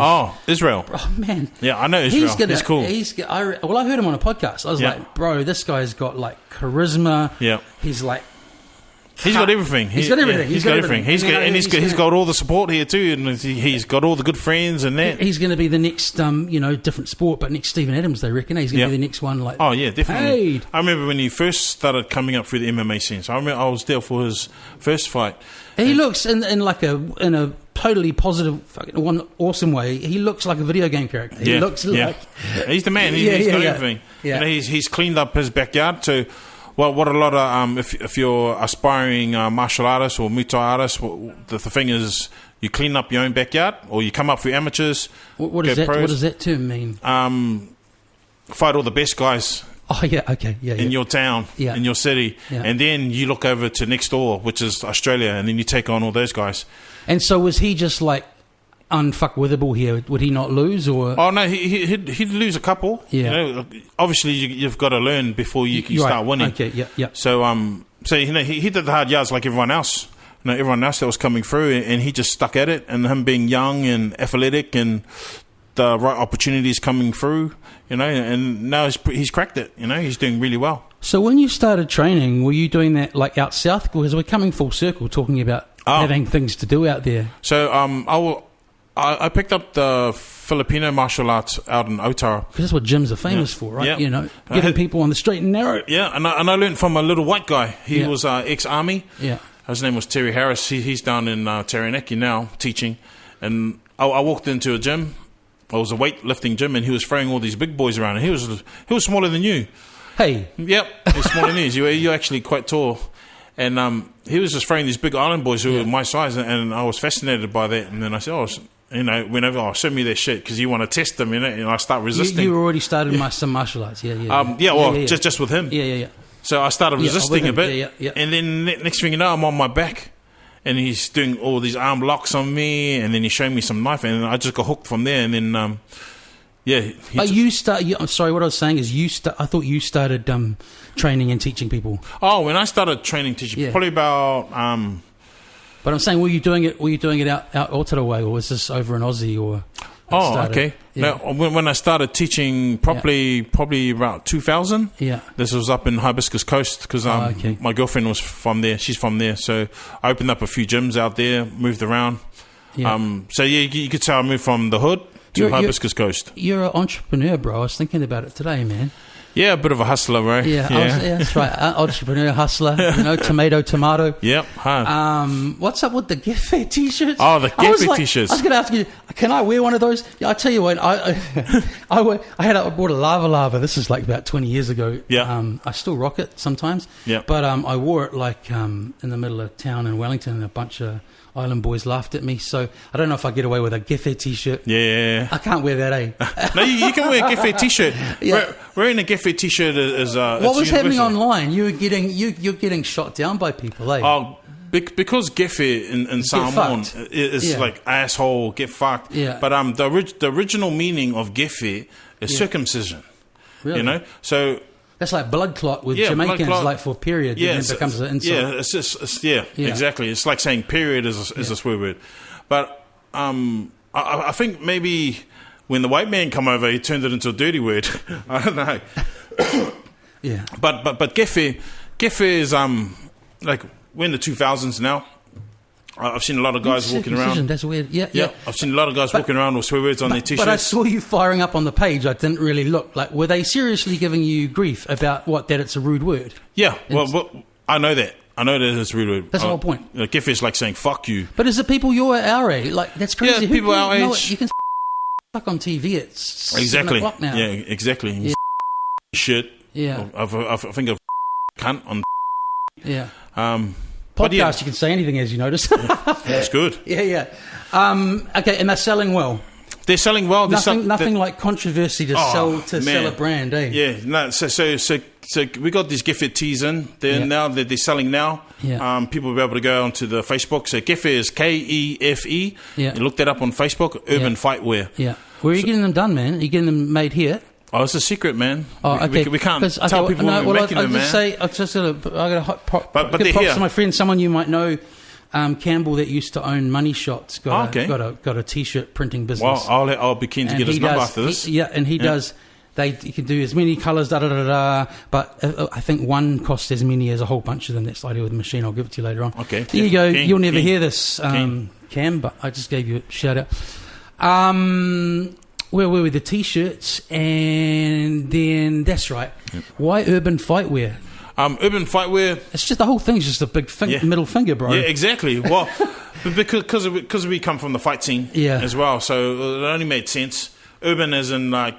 D: Israel.
B: Oh man,
D: yeah, I know Israel. He's cool.
B: I heard him on a podcast. I was like, bro, this guy's got like charisma.
D: Yeah,
B: he's like.
D: He's got everything. He's got everything. He's got all the support here too, and he's got all the good friends and that.
B: He's going to be the next, different sport, but next Steven Adams, they reckon. He's going to be the next one. Like,
D: oh yeah, definitely.
B: Paid.
D: I remember when he first started coming up through the MMA scene. So I was there for his first fight.
B: He looks in a totally positive, one awesome way. He looks like a video game character. He looks like
D: he's the man. He's got everything.
B: Yeah.
D: And he's cleaned up his backyard too. Well, what a lot of if you're aspiring martial artist or Muay Thai artist, the thing is you clean up your own backyard, or you come up through amateurs.
B: What does that term mean?
D: Fight all the best guys.
B: Oh yeah, okay,
D: in your town, in your city, and then you look over to next door, which is Australia, and then you take on all those guys.
B: And so was he just like unfuckwithable here? Would he not lose, or?
D: Oh no, he'd lose a couple.
B: Yeah.
D: You know, obviously you've got to learn before you start winning.
B: Okay, yeah.
D: So you know, he did the hard yards like everyone else. You know, everyone else that was coming through, and he just stuck at it. And him being young and athletic, and the right opportunities coming through, you know, and now he's cracked it. You know, he's doing really well.
B: So when you started training, were you doing that like out south? Because we're coming full circle, talking about having things to do out there.
D: So I picked up the Filipino martial arts out in Otara.
B: Because that's what gyms are famous for, right?
D: Yeah.
B: You know, getting people on the straight and narrow.
D: Yeah, and I learned from a little white guy. He was ex-army.
B: Yeah.
D: His name was Terry Harris. He's down in Taranaki now teaching. And I walked into a gym. It was a weightlifting gym, and he was throwing all these big boys around. And he was smaller than you.
B: Hey.
D: Yep, he was smaller than you. You're actually quite tall. And he was just throwing these big island boys who were my size, and I was fascinated by that. And then I said, whenever show me their shit because you want to test them, and I start resisting.
B: You already started some martial arts,
D: just with him.
B: Yeah.
D: So I started resisting a bit,
B: yeah.
D: And then next thing you know, I'm on my back, and he's doing all these arm locks on me, and then he's showing me some knife, and I just got hooked from there, and then
B: But I'm sorry, what I was saying is I thought you started training and teaching people.
D: Oh, when I started training teaching, probably about.
B: But I'm saying, were you doing it out Aotearoa, or was this over in Aussie, or?
D: Okay. Yeah. Now, when I started teaching probably about 2000.
B: Yeah.
D: This was up in Hibiscus Coast because my girlfriend was from there. She's from there, so I opened up a few gyms out there, moved around. Yeah. You could say I moved from the hood to Hibiscus Coast.
B: You're an entrepreneur, bro. I was thinking about it today, man.
D: Yeah, a bit of a hustler, right?
B: Yeah, that's right. Entrepreneur, hustler, tomato.
D: Yep.
B: What's up with the gift fair t-shirts?
D: Oh, the gift fair t-shirts.
B: I was going to ask you, can I wear one of those? Yeah, I tell you what, I bought a lava. This is like about 20 years ago.
D: Yeah.
B: I still rock it sometimes.
D: Yeah.
B: But I wore it like in the middle of town in Wellington, and a bunch of Island boys laughed at me, so I don't know if I get away with a Giffair t-shirt.
D: Yeah.
B: I can't wear that, eh?
D: No, you can wear a Giffair t-shirt. Yeah. Wearing a Giffair t-shirt is
B: what was happening online? You're getting shot down by people, eh?
D: Oh, because Giffair in Samoan is like asshole, get fucked.
B: Yeah.
D: But the original meaning of Giffair is circumcision.
B: Really?
D: So
B: that's like blood clot with Jamaicans, like for period.
D: Yeah,
B: and then becomes an insult.
D: Yeah, exactly. It's like saying period is a swear word. But I think maybe when the white man come over, he turned it into a dirty word. I don't know.
B: Yeah.
D: But Giffair is like we're in the 2000s now. I've seen a lot of guys walking around.
B: That's weird. Yeah.
D: I've seen a lot of guys walking around with swear words on their t-shirts.
B: But I saw you firing up on the page. I didn't really look. Like, were they seriously giving you grief about that it's a rude word?
D: Yeah. Well, I know that. I know that it's a rude word.
B: That's the whole point.
D: Giffair is like saying "fuck you."
B: But is it people our age? Like, that's crazy.
D: Yeah, people our age.
B: You can fuck on TV. It's
D: exactly
B: 7 o'clock now.
D: Yeah, exactly.
B: Yeah.
D: Shit.
B: Yeah.
D: I think of cunt on.
B: Yeah. Podcast, you can say anything, as you notice.
D: That's good.
B: Yeah. Okay, and they're selling well.
D: They're selling well.
B: Nothing like controversy to sell a brand, eh?
D: Yeah. No. So we got these Giffair tees in. Now they're selling now.
B: Yeah.
D: People will be able to go onto the Facebook. So Giffair is Kefe.
B: Yeah.
D: You look that up on Facebook. Urban Fightwear.
B: Yeah. Where are you getting them done, man? Are you getting them made here?
D: Oh, it's a secret, man.
B: Oh, okay.
D: We can't tell people we're making them, man.
B: I got to
D: but they're
B: props
D: here.
B: to my friend, someone you might know, Campbell, that used to own Money Shots. Got a t-shirt printing business.
D: Well, I'll be keen to get his number after this.
B: He does. You can do as many colours, but I think one costs as many as a whole bunch of them. That's the idea with the machine. I'll give it to you later on.
D: Okay.
B: There you go. You'll never hear this, Cam, but I just gave you a shout out. Where were we? The t-shirts, and then that's right. Yep. Why Urban Fightwear?
D: Urban Fightwear.
B: It's just the whole thing's just a big middle finger, bro.
D: Yeah, exactly. Well, because we come from the fight scene as well, so it only made sense. Urban as in the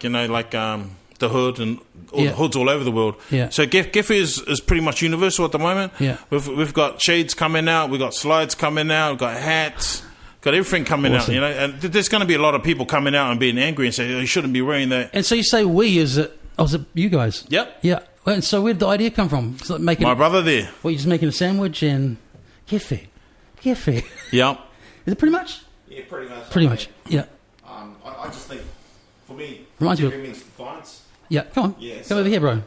D: hood and the hoods all over the world.
B: Yeah.
D: So Giffair is pretty much universal at the moment.
B: Yeah.
D: We've got shades coming out. We've got slides coming out. We've got hats. Got everything coming out, and there's going to be a lot of people coming out and being angry and say, you shouldn't be wearing that.
B: And so you say is it you guys?
D: Yep.
B: Yeah. And so where'd the idea come from? It's like
D: my brother there.
B: Well, you're just making a sandwich and Giffair.
D: Yep.
B: Is it pretty much?
E: Yeah, pretty much.
B: Pretty much, yeah.
E: I just think, for me,
B: reminds me of
E: means defiance.
B: Yeah, come on.
E: Yeah,
B: come over here, bro.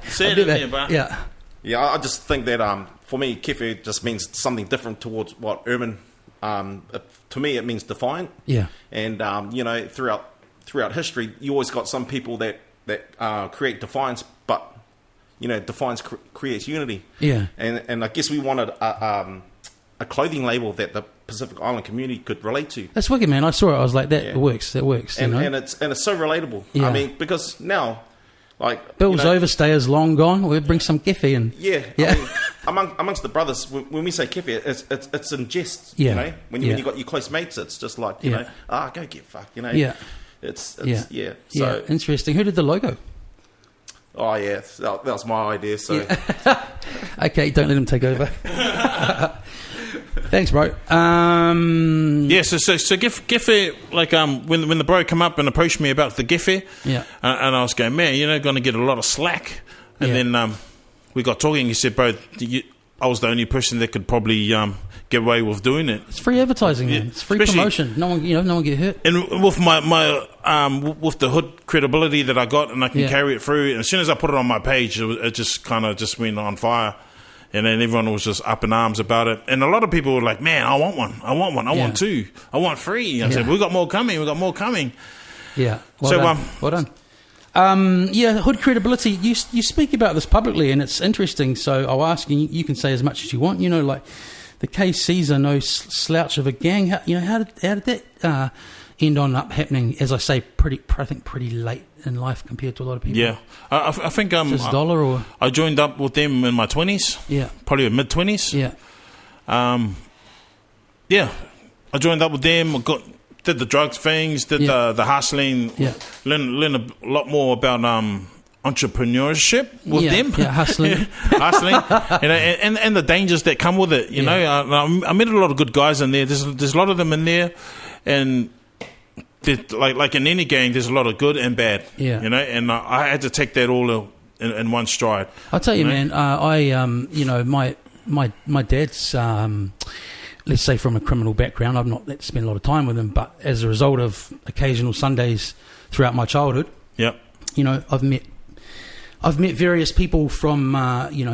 D: Say it here, bro.
B: Yeah.
E: Yeah, I just think that for me, Giffair just means something different towards what Ermehn. To me, it means defiant.
B: Yeah.
E: And throughout history, you always got some people that create defiance, but defiance creates unity.
B: Yeah.
E: And I guess we wanted a clothing label that the Pacific Island community could relate to.
B: That's wicked, man. I saw it. I was like, that works. That works.
E: And it's so relatable.
B: Yeah.
E: I mean, because now. Like
B: Bill's overstayers long gone. We'll bring some Giffair in.
E: Yeah. I mean, amongst the brothers, when we say Giffair, it's in jest.
B: Yeah.
E: When you got your close mates, it's just like go get fucked.
B: Yeah.
E: It's
B: So interesting. Who did the logo?
E: Oh yeah, that was my idea. So
B: okay, don't let him take over. Thanks, bro.
D: Yeah, so Giffe, like when the bro come up and approached me about the Giffe,
B: Yeah.
D: and I was going, man, you're going to get a lot of slack. And then we got talking. He said, bro, I was the only person that could probably get away with doing it.
B: It's free advertising, man. It's free promotion. No one get hurt.
D: And with my with the hood credibility that I got, and I can carry it through. And as soon as I put it on my page, it just kind of just went on fire. And then everyone was just up in arms about it. And a lot of people were like, man, I want one. I want two. I want three. I said, we got more coming.
B: Yeah.
D: Well
B: done. Hood credibility. You speak about this publicly, and it's interesting. So I'll ask you. You can say as much as you want. Like the KCs are no slouch of a gang. How did that end on up happening? As I say, I think pretty late in life compared to a lot of people.
D: Yeah, I think
B: just dollar or
D: I joined up with them in my 20s.
B: Yeah,
D: probably mid-20s.
B: Yeah,
D: I joined up with them. Did the drugs things, did the hustling.
B: Yeah,
D: learn a lot more about entrepreneurship with them.
B: Yeah, hustling,
D: and the dangers that come with it. You know, I met a lot of good guys in there. There's a lot of them in there, and like in any gang, there's a lot of good and bad. Yeah, and I had to take that all in one stride.
B: I'll tell you, man. My dad's. Let's say from a criminal background, I've not spent a lot of time with him, but as a result of occasional Sundays throughout my childhood, I've met various people from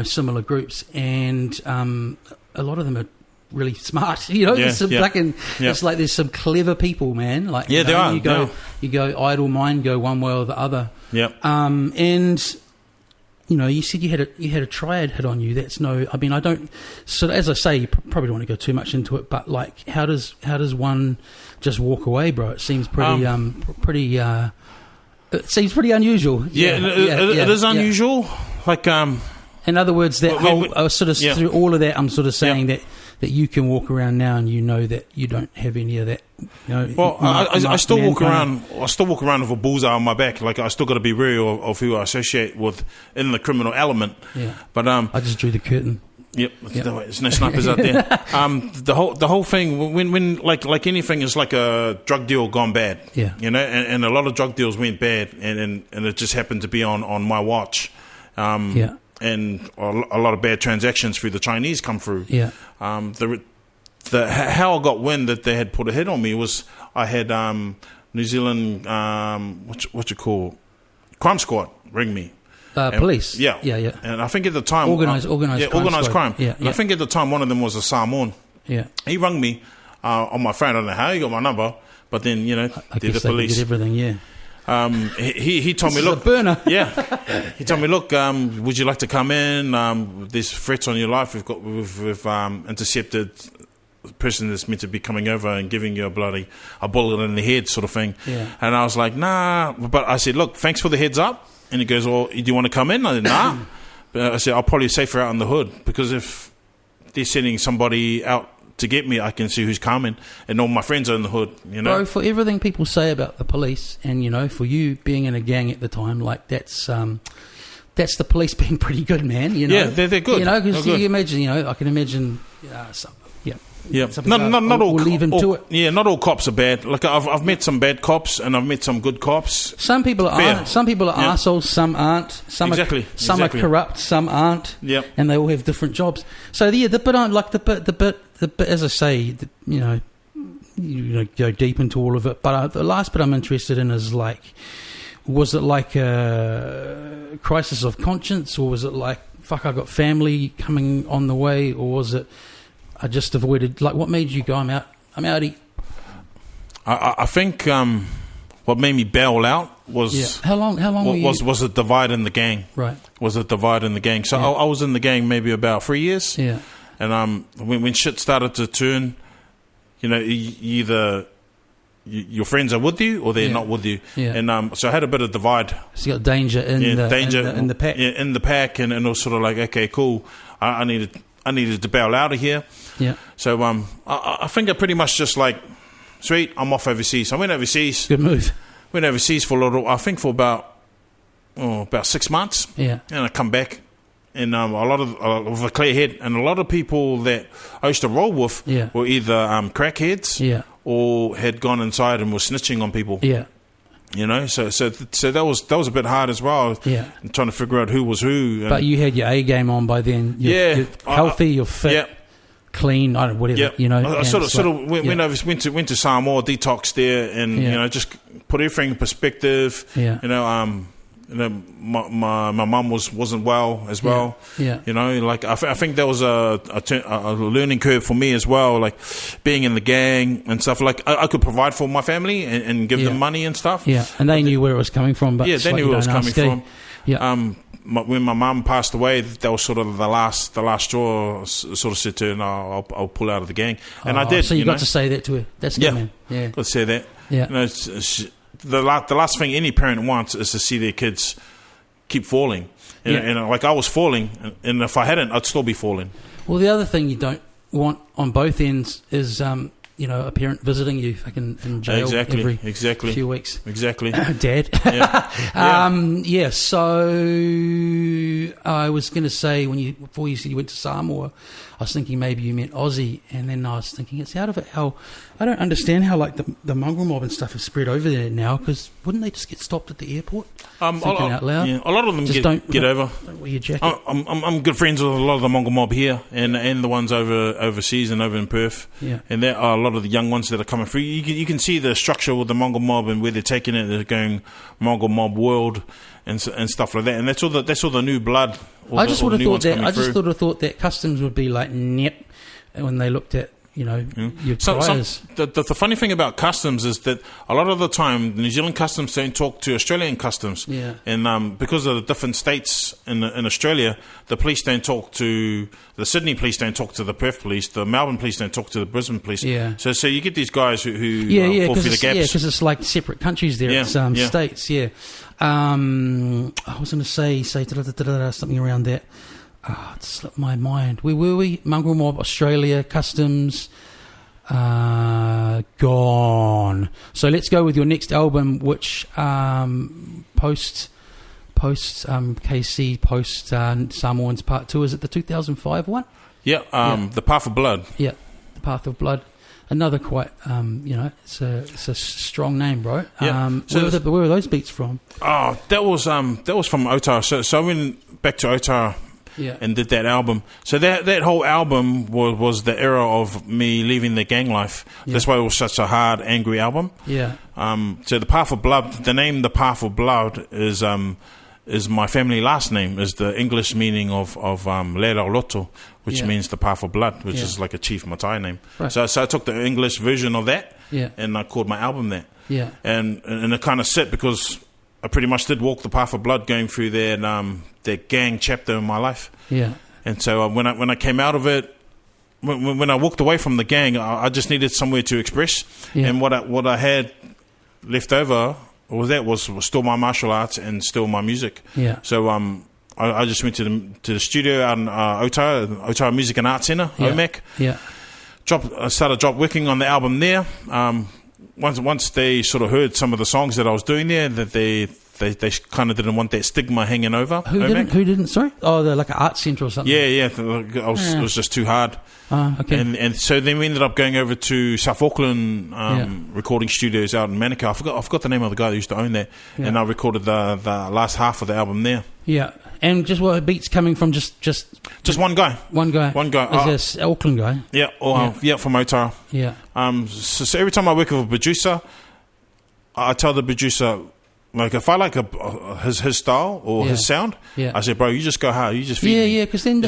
B: similar groups, and a lot of them are really smart. There's some fucking. It's like there's some clever people, man. Like
D: there are.
B: You go idle mind, go one way or the other.
D: Yeah.
B: And. You said you had a triad hit on you. That's no. I mean, I don't. So as I say, you probably don't want to go too much into it. But like, how does one just walk away, bro? It seems pretty It seems pretty unusual.
D: It is unusual.
B: Yeah.
D: Like
B: in other words, that through all of that, I'm sort of saying that you can walk around now and you know that you don't have any of that.
D: I still walk around. I still walk around with a bullseye on my back. Like I still got to be wary of who I associate with in the criminal element.
B: Yeah.
D: But
B: I just drew the curtain.
D: Yep. There's no snipers out there. The whole thing when like anything is like a drug deal gone bad.
B: Yeah.
D: And a lot of drug deals went bad, and it just happened to be on my watch. And a lot of bad transactions through the Chinese come through.
B: Yeah.
D: How I got wind that they had put a hit on me was I had New Zealand what you call crime squad ring me.
B: Police.
D: Yeah. And I think at the time
B: organised
D: crime.
B: Yeah.
D: And I think at the time one of them was a Samoan.
B: Yeah.
D: He rung me on my phone. I don't know how he got my number, but then
B: I
D: they're
B: guess
D: the police.
B: They did everything. Yeah.
D: He told me, look,
B: a burner.
D: Yeah. He told me, look, would you like to come in? There's threats on your life. We've intercepted the person that's meant to be coming over and giving you a bullet in the head, sort of thing.
B: Yeah.
D: And I was like, nah. But I said, look, thanks for the heads up. And he goes, well, do you want to come in? I said, nah. But I said, I'll probably safer out in the hood, because if they're sending somebody out to get me, I can see who's coming, and all my friends are in the hood.
B: Bro, for everything people say about the police, and for you being in a gang at the time, like that's the police being pretty good, man.
D: Yeah, they're good.
B: Because you imagine, I can imagine.
D: Not all.
B: We'll leave him to it.
D: Yeah, not all cops are bad. Like I've met some bad cops, and I've met some good cops.
B: Some people are. Some people are arseholes. Some aren't. Some are corrupt. Some aren't.
D: Yeah.
B: And they all have different jobs. So the bit I like the bit as I say, you go deep into all of it. But the last bit I'm interested in is like, was it like a crisis of conscience, or was it like, fuck, I got family coming on the way, or was it I just avoided, like, what made you go, I'm out?
D: I think what made me bail out was
B: how long were you?
D: Was a divide in the gang.
B: Right.
D: Was a divide in the gang. So I was in the gang maybe about 3 years.
B: Yeah.
D: And when shit started to turn, either your friends are with you or they're not with you.
B: Yeah.
D: And so I had a bit of divide.
B: So you got danger in the pack.
D: Yeah, in the pack, and it was sort of like, okay, cool. I needed to bail out of here.
B: Yeah.
D: So I think I pretty much just like, sweet, I'm off overseas. I went overseas.
B: Good move.
D: Went overseas for a little. I think for about 6 months.
B: Yeah.
D: And I come back, and a lot of a clear head, and a lot of people that I used to roll with
B: Yeah.
D: were either crackheads
B: Yeah.
D: or had gone inside and were snitching on people.
B: Yeah.
D: You know, so that was a bit hard as well.
B: Yeah.
D: Trying to figure out who was who. And
B: But you had your A game on by then. You're healthy, you're fit,
D: yeah.
B: clean, I don't know, whatever,
D: Yeah,
B: you know.
D: I
B: and
D: sort
B: it's
D: of
B: like-
D: went to Samoa, detox there, and
B: Yeah.
D: you know, just put everything in perspective.
B: Yeah.
D: My mum wasn't well as well.
B: Yeah.
D: You know, like I think that was a learning curve for me as well. Like being in the gang and stuff. Like I could provide for my family and give them money and stuff.
B: Yeah, and they knew where it was coming from. But
D: Yeah,
B: it's
D: they
B: like
D: knew
B: you
D: where it was
B: don't
D: coming
B: ask,
D: from.
B: Yeah.
D: When my mum passed away, that was sort of the last straw. Sort of said to her, "No, I'll pull out of the gang," and I did.
B: So you got
D: know?
B: to say that to her. That's good,
D: Yeah.
B: man. Yeah.
D: Let's say that.
B: Yeah.
D: You know, the last thing any parent wants is to see their kids keep falling. And like I was falling, and if I hadn't, I'd still be falling.
B: Well, the other thing you don't want on both ends is, a parent visiting you fucking in jail every few weeks.
D: Exactly.
B: Dad.
D: Yeah.
B: So I was going to say, before you said you went to Samoa, I was thinking maybe you meant Aussie, and then I was thinking it's out of it how I don't understand how like the mongrel mob and stuff is spread over there now, because wouldn't they just get stopped at the airport? Thinking out loud.
D: Yeah, a lot of them
B: Just
D: get over.
B: Don't wear your jacket.
D: I'm good friends with a lot of the mongrel mob here, and the ones overseas and over in Perth.
B: Yeah.
D: And there are a lot of the young ones that are coming through. You can see the structure with the mongrel mob and where they're taking it. They're going mongrel mob world and stuff like that. And that's all the new blood.
B: I just would have thought that customs would be like nip when they looked at your priors.
D: The funny thing about customs is that a lot of the time New Zealand customs don't talk to Australian customs.
B: Yeah.
D: And because of the different states in Australia, the police don't talk to the Sydney police, don't talk to the Perth police, the Melbourne police don't talk to the Brisbane police.
B: Yeah.
D: So you get these guys who fall through the gaps.
B: Yeah, because it's like separate countries there.
D: Yeah,
B: It's states. Yeah. I was going to say something around that. It slipped my mind. Where were we? Mongrel Mob, Australia, customs, gone. So let's go with your next album, which post KC, post Samoans Part 2. Is it the 2005 one?
D: Yeah, The Path of Blood.
B: Yeah, The Path of Blood. Another quite, it's a strong name, bro.
D: Yeah.
B: Where were those beats from?
D: Oh, that was from Otara. So I went back to Otara.
B: Yeah.
D: And did that album. So that whole album was the era of me leaving the gang life.
B: Yeah.
D: That's why it was such a hard, angry album.
B: Yeah.
D: So The Path of Blood, the name The Path of Blood is my family last name, is the English meaning of Herman Loto, which means the Path of Blood, which is like a Chief Matai name. Right. So I took the English version of that, and I called my album that.
B: Yeah.
D: And it kind of sit because I pretty much did walk the path of blood going through that gang chapter in my life.
B: Yeah.
D: And so when I came out of it, when I walked away from the gang, I just needed somewhere to express. Yeah. And what I had left over was still my martial arts and still my music.
B: Yeah.
D: So I just went to the studio out in Otara Music and Arts Centre, OMAC.
B: Yeah.
D: I started working on the album there. Once they sort of heard some of the songs that I was doing there, that they kind of didn't want that stigma hanging over.
B: Who didn't? Sorry? Oh, they're like an art centre or something.
D: Yeah. It was just too hard.
B: Okay.
D: And so then we ended up going over to South Auckland recording studios out in Manukau. I forgot the name of the guy that used to own that. Yeah. And I recorded the last half of the album there. Yeah.
B: And just what beats coming from just
D: one guy.
B: One guy.
D: Is
B: this Auckland guy?
D: Yeah. From Otara.
B: Yeah.
D: So every time I work with a producer, I tell the producer, like, if I like his style or his sound, I say, bro, you just go hard. You just feed me.
B: Yeah, because then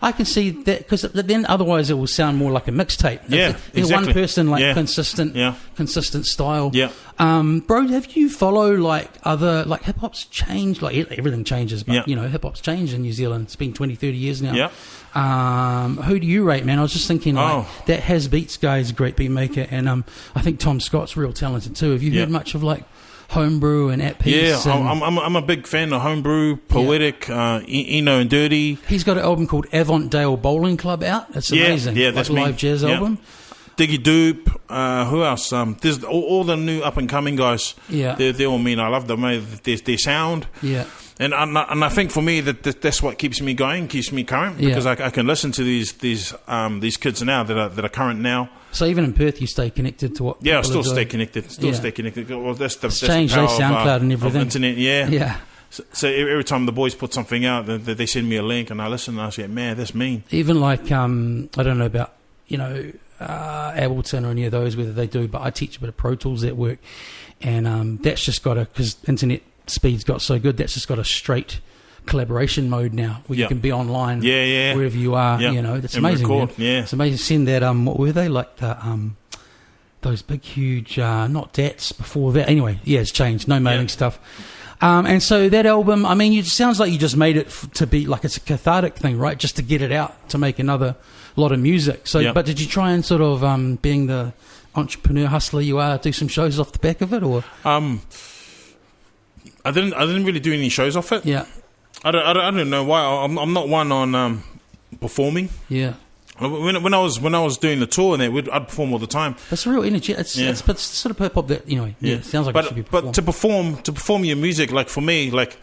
B: I can see that, because then otherwise it will sound more like a mixtape.
D: Yeah,
B: exactly. One person, like, consistent style.
D: Yeah.
B: Bro, have you follow, like, other, like, hip-hop's changed? Like, everything changes, but, hip-hop's changed in New Zealand. It's been 20, 30 years now.
D: Yeah.
B: Who do you rate, man? I was just thinking, like, that Has Beats guy is a great beat maker, and I think Tom Scott's real talented too. Have you heard much of, like, Homebrew and At Peace?
D: Yeah, I'm a big fan of Homebrew, Poetic, Eno and Dirty.
B: He's got an album called Avondale Bowling Club out. It's amazing.
D: Yeah, that's
B: like a live
D: me.
B: jazz album.
D: Diggy Doop, who else? There's all the new up and coming guys.
B: Yeah.
D: They all mean I love them. Their sound.
B: Yeah.
D: And I think for me that's what keeps me going, keeps me current, because I can listen to these kids now that are current now.
B: So even in Perth, you stay connected to what?
D: Yeah, I
B: people
D: still
B: are
D: stay
B: doing?
D: connected. Stay connected. Well, that's the
B: changed,
D: power
B: SoundCloud and
D: of
B: everything.
D: internet. Yeah.
B: Yeah.
D: So every time the boys put something out, they send me a link, and I listen, and I say, man, that's mean.
B: Even like I don't know about Ableton or any of those, whether they do, but I teach a bit of Pro Tools at work, and that's just got because internet speed's got so good, that's just got a straight collaboration mode now where you can be online wherever you are. That's amazing.
D: Record,
B: man. It's amazing. Send that what were they like the those big huge not DATs before that, anyway. It's changed, no mailing stuff. And so that album, I mean, it sounds like you just made it to be like it's a cathartic thing, right? Just to get it out, to make another lot of music. So but did you try and sort of being the entrepreneur hustler you are, do some shows off the back of it, or
D: I didn't really do any shows off it. I don't know why. I'm not one on performing. When I was doing the tour, and I'd perform all the time.
B: That's a real energy. It's but it's sort of pop that it sounds like it should be performed.
D: But to perform your music, like for me, like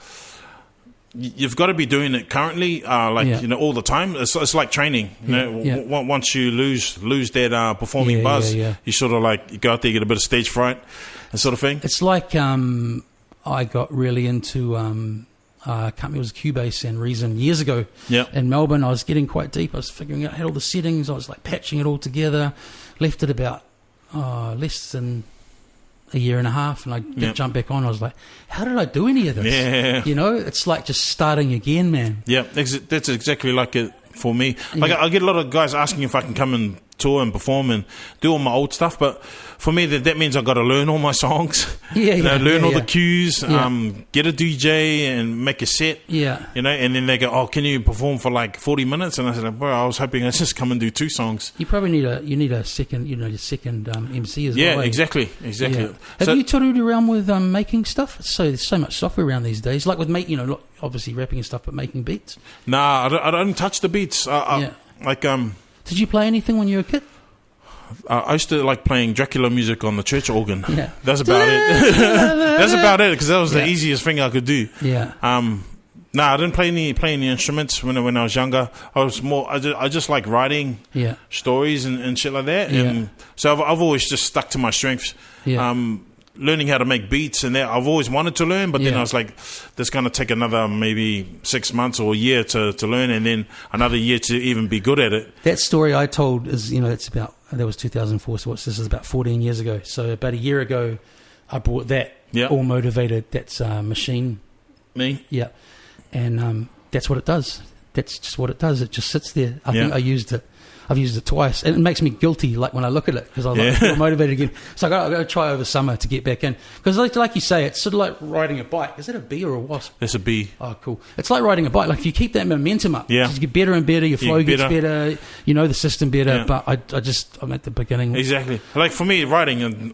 D: you've got to be doing it currently, all the time. It's like training. Once you lose that performing buzz, you sort of like you go out there, get a bit of stage fright, that sort of thing.
B: It's like I got really into company was Cubase and Reason years ago in Melbourne. I was getting quite deep. I was figuring out, had all the settings. I was like patching it all together. Left it about less than a year and a half, and I jumped back on. I was like, how did I do any of this? It's like just starting again, man.
D: That's exactly like it for me. Like I get a lot of guys asking if I can come and tour and perform and do all my old stuff, but for me that means I've got to learn all my songs, learn all the cues, get a DJ and make a set, and then they go, oh, can you perform for like 40 minutes? And I said, well, I was hoping I'd just come and do 2 songs.
B: You probably need a second MC as well.
D: Exactly.
B: Have you toyed around with making stuff? There's so much software around these days, like with obviously rapping and stuff, but making beats.
D: Nah, I don't touch the beats.
B: Did you play anything when you were a kid?
D: I used to like playing Dracula music on the church organ. That's about it. That's about it, because that was the easiest thing I could do. I didn't play any instruments when I was younger. I just like writing stories and shit like that. And so I've always just stuck to my strengths. Learning how to make beats and that I've always wanted to learn, but then I was like, that's going to take another maybe 6 months or a year to learn, and then another year to even be good at it.
B: That story I told is, that was 2004, so this is about 14 years ago. So about a year ago, I bought that, All Motivated, that's Machine.
D: Me?
B: Yeah. And that's what it does. That's just what it does. It just sits there. I think I've used it twice, and it makes me guilty, like when I look at it, because I feel motivated again. So I got to try over summer to get back in, because like you say, it's sort of like riding a bike. Is it a bee or a wasp?
D: It's a bee.
B: Oh, cool. It's like riding a bike. Like if you keep that momentum up, you get better and better. Your flow gets better. The system better. But I'm at the beginning.
D: Exactly. Like for me, riding and.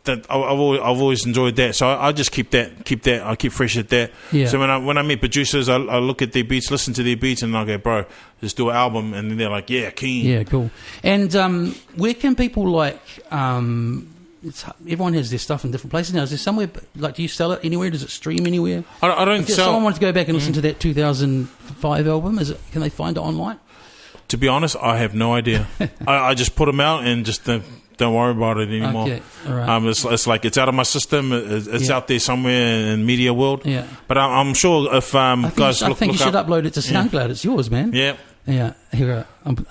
D: That I've always enjoyed that, so I just keep that. I keep fresh at that. So when I meet producers, I look at their beats, listen to their beats, and I go, bro, just do an album, and then they're like, yeah, keen. Yeah,
B: cool. And where can people everyone has their stuff in different places now. Is there somewhere, like, do you sell it anywhere? Does it stream anywhere?
D: I don't
B: if
D: sell.
B: Someone wanted to go back and listen to that 2005 album. Can they find it online?
D: To be honest, I have no idea. I just put them out and just. Don't worry about it anymore.
B: Okay, all right.
D: It's like it's out of my system. It's out there somewhere in media world.
B: Yeah.
D: But I'm sure if guys
B: I think you should upload it to SoundCloud. It's yours, man.
D: Yeah.
B: Yeah. Here I'm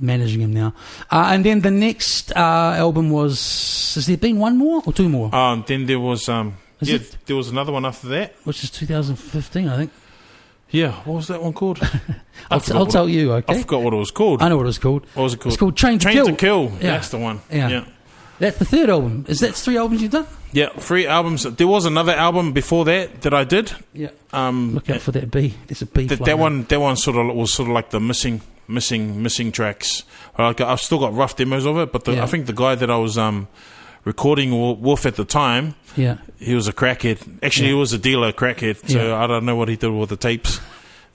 B: managing him now. And then the next album was. Has there been one more or 2 more?
D: Then there was there was another one after that,
B: which is 2015, I think.
D: Yeah, what was that one called?
B: I'll tell you, okay?
D: I forgot what it was called.
B: I know what it was called.
D: What was it called?
B: It's called Train to Kill.
D: Yeah. That's the one.
B: Yeah. That's the 3rd album. That's 3 albums you've done?
D: Yeah, 3 albums. There was another album before that I did.
B: Yeah. Look out for that B. There's a B.
D: That one was sort of like the missing tracks. Like I've still got rough demos of it, but I think the guy that I was recording with at the time, he was a crackhead. Actually, he was a dealer crackhead, so I don't know what he did with the tapes.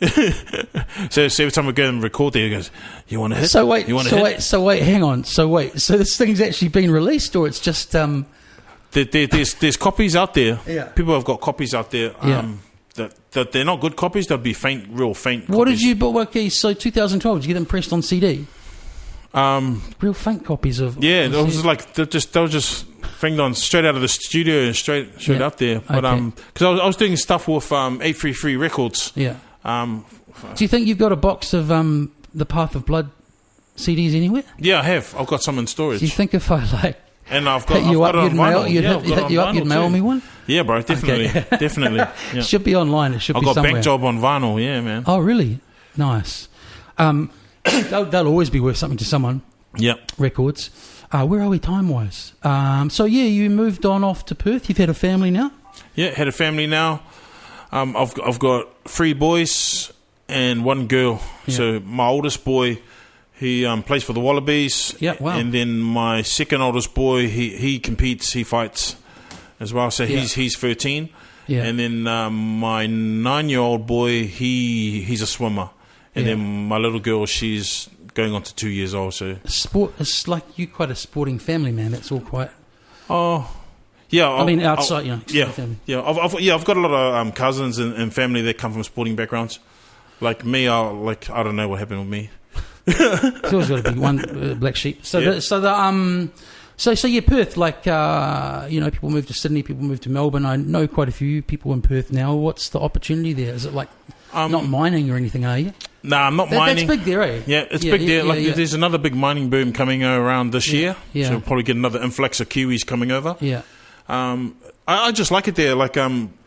D: So every time we go and record there, he goes, "You want to hit?
B: So wait,
D: you want to hit?"
B: hang on. So this thing's actually been released, or it's just
D: There's copies out there.
B: Yeah.
D: People have got copies out there.
B: Yeah.
D: That they're not good copies. They'll be real faint.
B: What
D: copies.
B: did you? But okay, so 2012, did you get them pressed on CD? Real faint copies of.
D: Yeah, it was like they were just finged on straight out of the studio and straight out there. But
B: Okay.
D: because I was doing stuff with 833 Records.
B: Yeah.
D: Um,
B: Do you think you've got a box of the Path of Blood CDs anywhere?
D: yeah, I have. I've got some in storage.
B: Do you think if I like
D: And I've got,
B: hit you
D: I've
B: up,
D: got
B: you'd
D: it on
B: mail,
D: vinyl.
B: you'd
D: Yeah, I've got it on
B: you'd
D: vinyl
B: mail
D: too.
B: me one?
D: Yeah, bro, definitely,
B: Okay.
D: definitely. Yeah.
B: It should be online. It should
D: I've
B: be
D: got
B: somewhere.
D: Bank Job on vinyl. Yeah, man.
B: Oh, really? Nice. They'll always be worth something to someone.
D: Yep.
B: Records. Where are we time-wise? So, yeah, you moved on off to Perth. You've had a family now?
D: Yeah, had a family now. I've got 3 boys and 1 girl.
B: Yeah.
D: So my oldest boy, he plays for the Wallabies.
B: Yeah, wow.
D: And then my second oldest boy, he competes, he fights as well. So
B: Yeah.
D: he's 13.
B: Yeah.
D: And then my 9-year-old boy, he's a swimmer. And
B: Yeah.
D: then my little girl, she's going on to 2 years old. So
B: Sport. It's like you quite a sporting family, man. That's all quite.
D: yeah,
B: I mean, outside, you know.
D: Yeah,
B: family.
D: yeah. I've got a lot of cousins and family that come from sporting backgrounds. Like me, I don't know what happened with me.
B: There's always got to be one black sheep. So,
D: Yeah.
B: so yeah, Perth. Like people move to Sydney, people move to Melbourne. I know quite a few people in Perth now. What's the opportunity there? Is it like not mining or anything? Are you?
D: Nah, I'm not mining.
B: That's big there, eh?
D: Yeah, it's big there. There's another big mining boom coming around this year.
B: Yeah.
D: So we'll probably get another influx of Kiwis coming over.
B: Yeah.
D: I just like it there.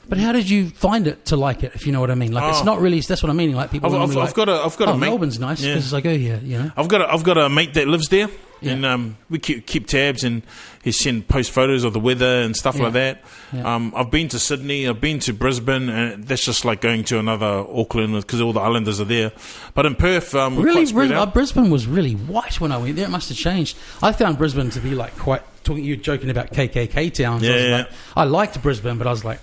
B: But how did you find it to like it? If you know what I mean, like it's not really. That's what I mean. Like people.
D: I've got a mate.
B: Melbourne's nice because I go here. You know.
D: I've got a mate that lives there,
B: Yeah.
D: and we keep tabs, and he send post photos of the weather and stuff like that.
B: Yeah.
D: I've been to Sydney, I've been to Brisbane, and that's just like going to another Auckland because all the islanders are there. But in Perth, we're quite spread out.
B: Brisbane was really white when I went there. It must have changed. I found Brisbane to be like quite. You're joking about KKK towns.
D: Yeah.
B: I liked Brisbane, but I was like,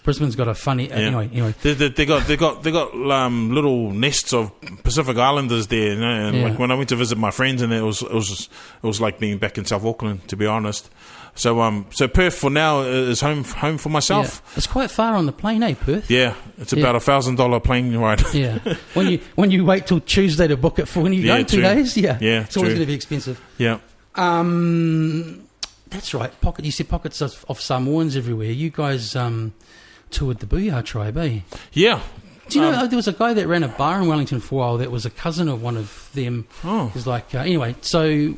B: Brisbane's got a funny. Anyway.
D: They got little nests of Pacific Islanders there, you know. And like when I went to visit my friends, and it was like being back in South Auckland, to be honest. So Perth for now is home for myself.
B: Yeah. It's quite far on the plane, eh, Perth?
D: Yeah, it's about $1,000 plane ride.
B: Yeah. When you wait till Tuesday to book it for when you go 2 days,
D: Yeah,
B: it's always going to be expensive.
D: Yeah.
B: That's right. You see pockets of Samoans everywhere. You guys toured the Booyah tribe, eh?
D: Yeah.
B: Do you know there was a guy that ran a bar in Wellington for a while that was a cousin of one of them.
D: Oh.
B: It was like anyway. So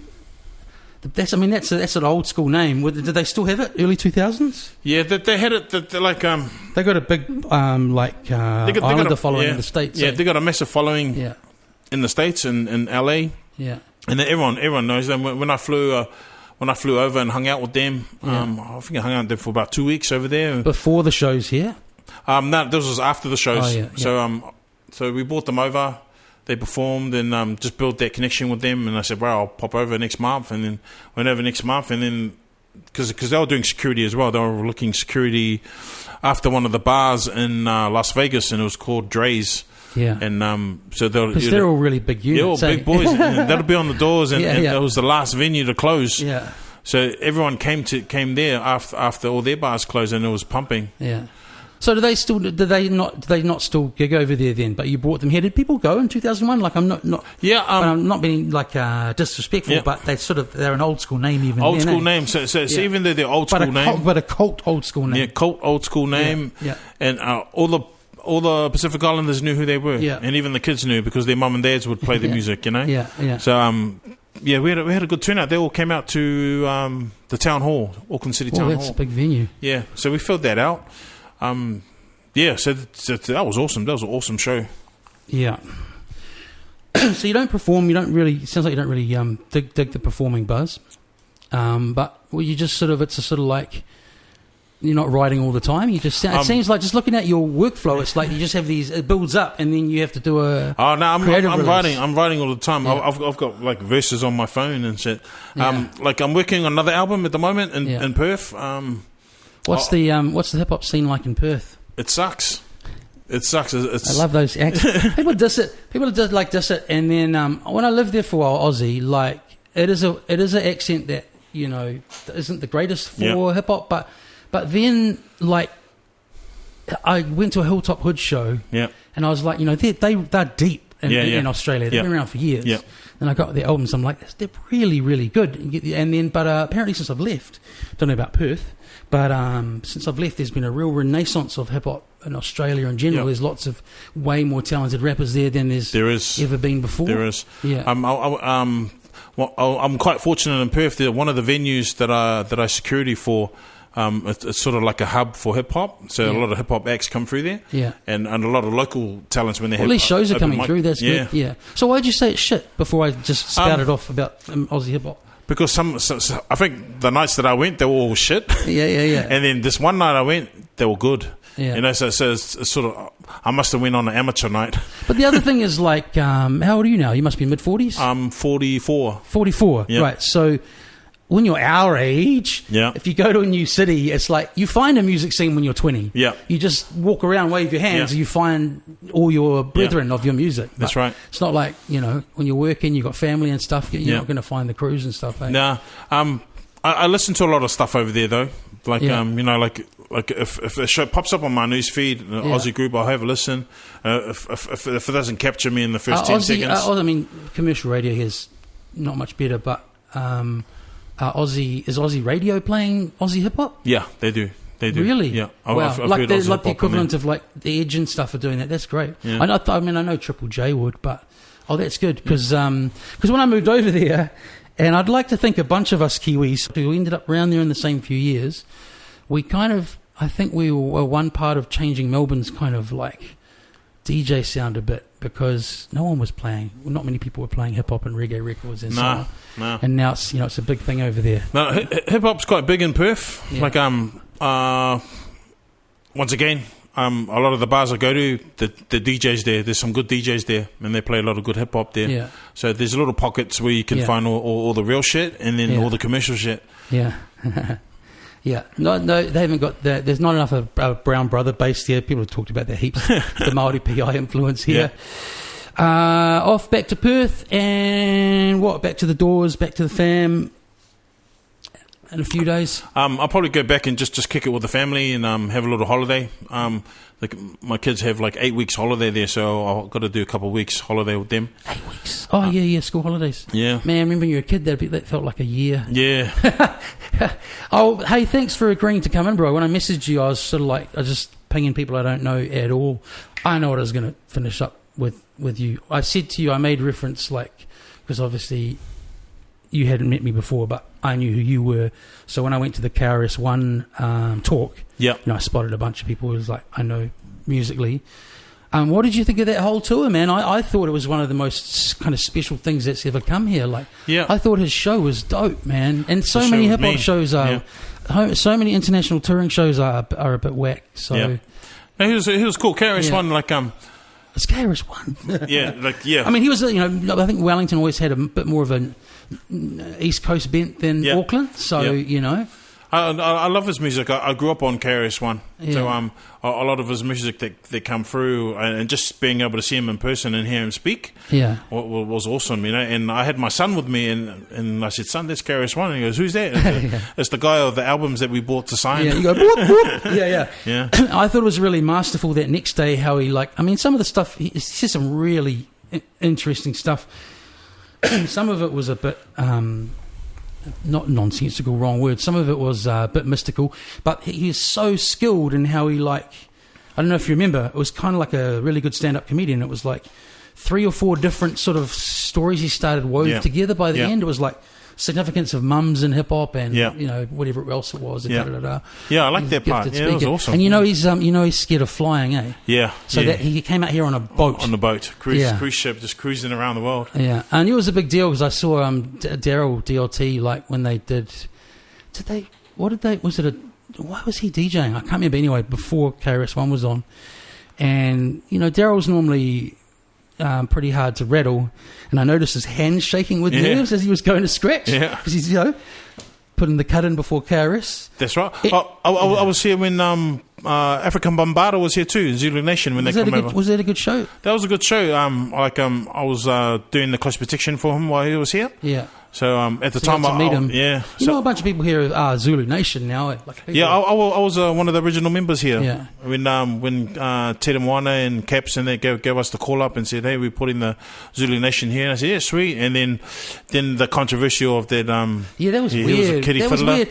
B: that's an old school name. Did they still have it? Early 2000s?
D: Yeah, they had it.
B: They got a big Islander following in the States.
D: Yeah,
B: eh?
D: they got a massive following in the States in LA.
B: Yeah.
D: And then everyone knows them. When I flew over and hung out with them, I think I hung out with them for about 2 weeks over there.
B: Before the shows here?
D: No, this was after the shows.
B: Oh, yeah.
D: So we brought them over. They performed and just built that connection with them. And I said, well, I'll pop over next month. And then went over next month. And then, because they were doing security as well. They were looking security after one of the bars in Las Vegas. And it was called Dre's.
B: Yeah.
D: And so
B: they're all really big units.
D: They're all big boys. And that'll be on the doors. And it was the last venue to close.
B: Yeah.
D: So everyone came there after all their bars closed, and it was pumping.
B: Yeah. So do they not still gig over there then? But you brought them here. Did people go in 2001? Like I'm not.
D: Yeah.
B: I'm not being like disrespectful, but they're an old school name even.
D: Old
B: then,
D: school name. So even though they're old school name,
B: but a cult old school name.
D: Yeah, cult old school name.
B: Yeah.
D: And all the Pacific Islanders knew who they were.
B: Yeah.
D: And even the kids knew because their mum and dads would play the music. You know.
B: Yeah. Yeah.
D: So we had a good turnout. They all came out to the town hall, Auckland City Town Hall.
B: That's a big venue.
D: Yeah, so we filled that out. So that was awesome. That was an awesome show.
B: Yeah. So you don't perform. You don't really. It sounds like you don't really dig the performing buzz. But you just it's a sort of like you're not writing all the time. You just it seems like just looking at your workflow. It's like you just have these. It builds up, and then you have to do a.
D: Oh no, I'm
B: release.
D: I'm writing all the time.
B: Yeah.
D: I've got like verses on my phone and shit.
B: Yeah.
D: Like I'm working on another album at the moment in Perth.
B: What's the hip hop scene like in Perth?
D: It sucks. It sucks. It's
B: I love those accents. People diss it. People just like diss it. And then when I lived there for a while, Aussie, like it is an accent that isn't the greatest for hip hop, but then like I went to a Hilltop Hood show, and I was like, they're deep in Australia. They've been around for years. Yeah. And I got their albums. I'm like, they're really, really good. And then, but apparently, since I've left, don't know about Perth, but since I've left, there's been a real renaissance of hip hop in Australia in general. There's lots of way more talented rappers there than there is ever been before. There is. Yeah.
D: I'm quite fortunate in Perth. One of the venues that I security for. It's sort of like a hub for hip hop, so a lot of hip hop acts come through there, and a lot of local talents when they have.
B: These shows are coming through. That's good. Yeah. So why'd you say it's shit before I just spouted off about Aussie hip hop?
D: Because I think the nights that I went, they were all shit.
B: Yeah.
D: And then this one night I went, they were good.
B: Yeah.
D: So it's sort of, I must have went on an amateur night.
B: But the other thing is like, how old are you now? You must be mid-40s?
D: I'm 44.
B: 44, right. So when you're our age, if you go to a new city, it's like you find a music scene when you're 20.
D: Yeah.
B: You just walk around, wave your hands, and you find all your brethren of your music. But
D: that's right.
B: It's not like, when you're working, you've got family and stuff, you're not going to find the crews and stuff. Eh?
D: Nah. I listen to a lot of stuff over there, though. Like, like if a show pops up on my news feed, an Aussie group, I'll have a listen. If it doesn't capture me in the first 10 seconds.
B: I mean, commercial radio here is not much better, but is Aussie radio playing Aussie hip hop?
D: Yeah, they do. They do.
B: Really?
D: Yeah.
B: Wow.
D: I've
B: like
D: heard
B: the equivalent of like the Edge and stuff are doing that. That's great.
D: Yeah.
B: I mean, I know Triple J would, but that's good because when I moved over there, and I'd like to think a bunch of us Kiwis who ended up around there in the same few years, we kind of, I think we were one part of changing Melbourne's kind of like DJ sound a bit, because no one was playing. Well, not many people were playing hip hop and reggae records and so on.
D: No.
B: And now it's it's a big thing over there.
D: No, hip hop's quite big in Perth.
B: Yeah.
D: Like once again, a lot of the bars I go to, the DJs there's some good DJs there, and they play a lot of good hip hop there.
B: Yeah.
D: So there's little pockets where you can find all the real shit, and then all the commercial shit.
B: Yeah. Yeah, no, they haven't got that. There's not enough of a Brown Brother based here. People have talked about that heaps. The Māori PI influence here. Off back to Perth, and back to the Doors, back to the fam in a few days.
D: I'll probably go back and just kick it with the family and have a little holiday. My kids have like 8 weeks holiday there, so I've got to do a couple of weeks holiday with them.
B: 8 weeks? Oh, yeah, school holidays.
D: Yeah.
B: Man, I remember when you were a kid, that felt like a year.
D: Yeah.
B: Oh, hey, thanks for agreeing to come in, bro. When I messaged you, I was sort of like, I was just pinging people I don't know at all. I know what I was going to finish up with you. I said to you, I made reference, like, because obviously you hadn't met me before, but I knew who you were. So when I went to the KRS-One talk, I spotted a bunch of people who was like, I know musically. What did you think of that whole tour, man? I thought it was one of the most kind of special things that's ever come here. Like, I thought his show was dope, man. And so many hip hop shows are, so many international touring shows are a bit whack. So
D: he was cool. KRS-One, like
B: it's KRS-One.
D: I
B: mean, he was, I think Wellington always had a bit more of an East Coast bent than Auckland. So
D: I love his music. I grew up on KRS-One, so a lot of his music that come through, and just being able to see him in person and hear him speak, was awesome, And I had my son with me, and I said, "Son, that's KRS-One." And he goes, "Who's that?" It's the guy of the albums that we bought to sign.
B: Yeah, you go, whoop, whoop. Yeah. I thought it was really masterful that next day how he some of the stuff he said some really interesting stuff. Some of it was a bit. Not nonsensical, wrong word. Some of it was a bit mystical, but he is so skilled in how he I don't know if you remember, it was kind of like a really good stand-up comedian. It was like 3 or 4 different sort of stories he started wove together. By the end, it was like significance of mums in hip hop and whatever else it was.
D: Yeah, I like that part. Yeah, it was awesome.
B: And he's scared of flying, eh?
D: Yeah.
B: So that he came out here on a boat.
D: On the boat, cruise ship, just cruising around the world.
B: Yeah, and it was a big deal because I saw Daryl DLT when they did. Why was he DJing? I can't remember. Anyway, before KRS-One was on, and Daryl's normally pretty hard to rattle, and I noticed his hands shaking with nerves as he was going to scratch because he's putting the cut in before KRS.
D: That's right. I was here when African Bombada was here too, Zulu Nation, when
B: Was
D: they
B: that,
D: come over.
B: was that a good show?
D: That was a good show. I was doing the close protection for him while he was here.
B: Yeah.
D: So at the
B: So
D: time,
B: you got to meet him.
D: yeah.
B: You
D: So-
B: know, a bunch of people here are Zulu Nation now. Like people-
D: yeah, I was one of the original members here.
B: Yeah.
D: When Ted and Wana and Caps and they gave us the call up and said, "Hey, we're putting the Zulu Nation here." And I said, "Yeah, sweet." And then the controversial of that.
B: Yeah, that was
D: he
B: weird.
D: was a kiddie
B: That was
D: fiddler.
B: weird.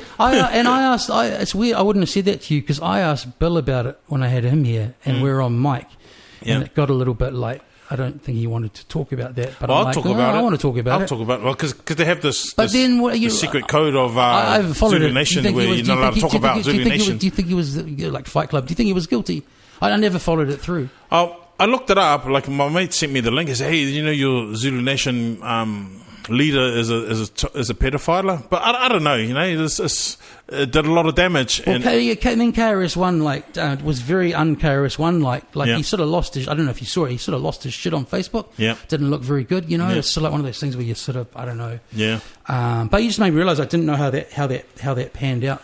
B: It's weird. I wouldn't have said that to you because I asked Bill about it when I had him here, and we were on mic,
D: Yeah.
B: and it got a little bit like I don't think he wanted to talk about that. But
D: Well,
B: I'm
D: I'll
B: like,
D: talk
B: "No,
D: about it.
B: I want to talk about
D: I'll
B: it.
D: talk about it. Well, because they have this.
B: But
D: this,
B: then what,
D: the secret code of
B: I've followed
D: Zulu
B: it.
D: Nation
B: Do you think
D: where
B: he was-
D: you're
B: do you
D: not allowed to
B: think
D: talk
B: he-
D: about
B: do you
D: Zulu
B: think he was-
D: Nation.
B: Do you think he was like Fight Club? Do you think he was guilty? I never followed it through.
D: I looked it up. Like my mate sent me the link. He said, "Hey, you know your Zulu Nation leader is a pedophile." But I don't know. You know, it did a lot of damage.
B: Well,
D: and
B: then KRS-One was very un-KRS-One like
D: Yeah.
B: he sort of lost his. I don't know if you saw it. He sort of lost his shit on Facebook.
D: Yeah.
B: Didn't look very good. You know,
D: Yeah.
B: it's sort of like one of those things where you sort of I don't know.
D: yeah.
B: But you just made me realise I didn't know how that panned out.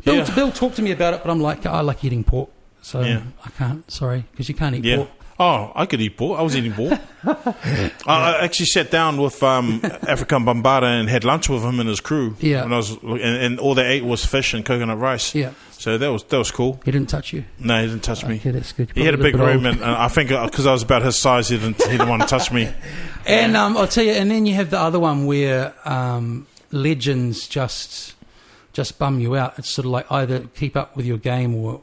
D: Yeah.
B: Bill talked to me about it, but I'm like, I like eating pork, so
D: Yeah.
B: I can't. Sorry, because you can't eat
D: Yeah.
B: pork.
D: Oh, I could eat pork. I was eating pork. I actually sat down with African Bombada and had lunch with him and his crew.
B: Yeah.
D: When I was, and all they ate was fish and coconut rice.
B: Yeah.
D: So that was cool.
B: He didn't touch you.
D: No, he didn't touch me.
B: Okay, that's good.
D: He had a
B: Probably
D: big
B: bit
D: room,
B: old.
D: and I think because I was about his size, he didn't want to touch me.
B: And I'll tell you, and then you have the other one where legends just bum you out. It's sort of like either keep up with your game or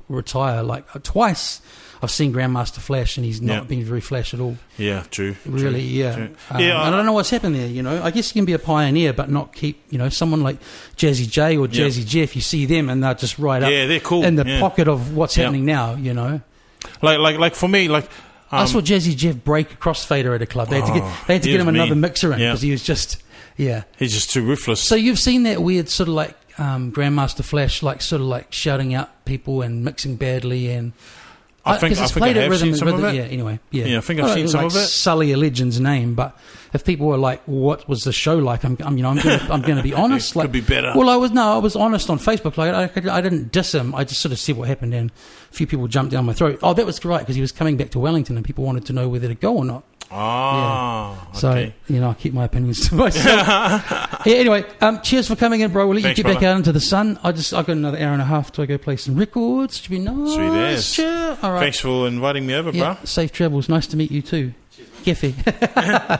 B: retire. Like twice, I've seen Grandmaster Flash, and he's not
D: Yeah.
B: been very Flash at all.
D: Yeah, true.
B: Really,
D: true,
B: yeah.
D: true.
B: And I don't know what's happened there. You know, I guess you can be a pioneer, but not keep. You know, someone like Jazzy J or
D: Yeah.
B: Jazzy Jeff. You see them, and they're just right up.
D: Yeah, they're cool.
B: in the
D: Yeah.
B: pocket of what's
D: Yeah.
B: happening now. You know.
D: Like for me, like
B: I saw Jazzy Jeff break a crossfader at a club. They had to
D: he
B: get him
D: was
B: another
D: mean.
B: mixer in
D: Yeah.
B: because he was just, yeah.
D: he's just too ruthless.
B: So you've seen that weird sort of like Grandmaster Flash, like sort of like shouting out people and mixing badly and.
D: I think
B: 'cause it's
D: I
B: played at
D: have
B: rhythm,
D: seen some of it.
B: Yeah. Anyway, yeah.
D: Yeah, I think I've seen some
B: like
D: of it.
B: Sully a legend's name, but if people were like, "What was the show like?" I'm going to be honest.
D: It
B: like,
D: could be better.
B: Well, I was honest on Facebook. Like I didn't diss him. I just sort of said what happened, and a few people jumped down my throat. Oh, that was right because he was coming back to Wellington, and people wanted to know whether to go or not. So,
D: okay.
B: I keep my opinions to myself. Yeah, anyway, cheers for coming in, bro. We'll let
D: Thanks,
B: you get back
D: brother.
B: out into the sun. I got another hour and a half till I go play some records. Should be nice.
D: Sweet as.
B: Cheer. All right.
D: Thanks for inviting me over,
B: Yeah, safe travels. Nice to meet you too. Geffy.
D: bro.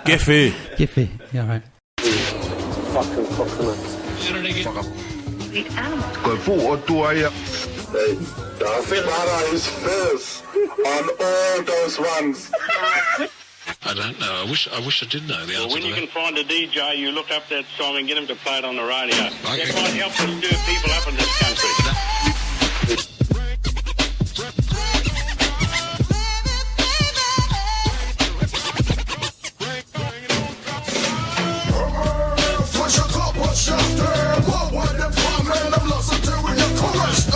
D: Giffy.
B: Geffy. Yeah, all right.
F: Går forward, du er Dasimara is first on all those ones.
G: I don't know. I wish I did know the answer
H: When
G: to
H: you
G: that.
H: can find a DJ, you look up that song and get him to play it on the radio.
G: Okay.
H: That might help to stir people up in this country.
F: Push a couple shots there. What would the problem? I'm lost until we get chorus.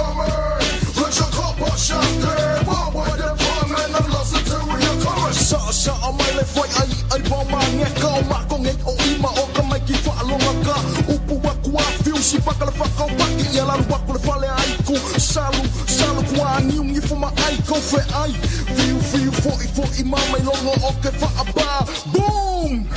F: Push a couple shots there. What would the problem? I'm lost until we get chorus.
I: Sa amai le foi ai boma ngeka o mako ngei o ima o ka mai ki whaalonga ka upu waku a fiu si paka le whakau paki ia laru waku le whale aiku salu kua niungi fuma aiko fe ai fiu foi mamai longo o ke whaaba boom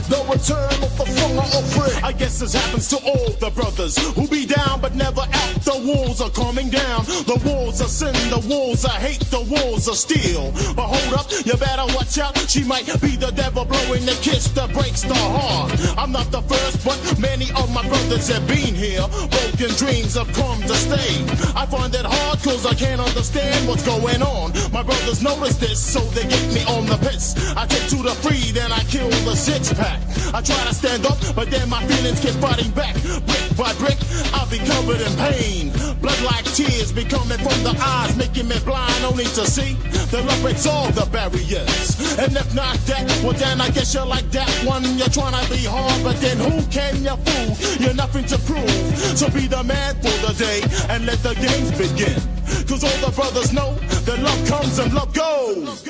I: the return of the funga of free.
J: I guess this happens to all the brothers who be down but never out. The walls are coming down. The walls of sin, the walls of hate, the walls of steel. But hold up, you better watch out. She might be the devil blowing the kiss that breaks the heart. I'm not the first, but many of my brothers have been here. Broken dreams have come to stay. I find it hard cause I can't understand what's going on. My brothers notice this, so they get me on the piss. I take to the free, then I kill the six-pack. I try to stand up, but then my feelings keep fighting back. Brick by brick, I'll be covered in pain. Blood like tears be coming from the eyes, making me blind only to see. The love breaks all the barriers. And if not that, well then I guess you're like that one. You're trying to be hard, but then who can you fool? You're nothing to prove. So be the man for the day and let the games begin. Cause all the brothers know that love comes and love goes.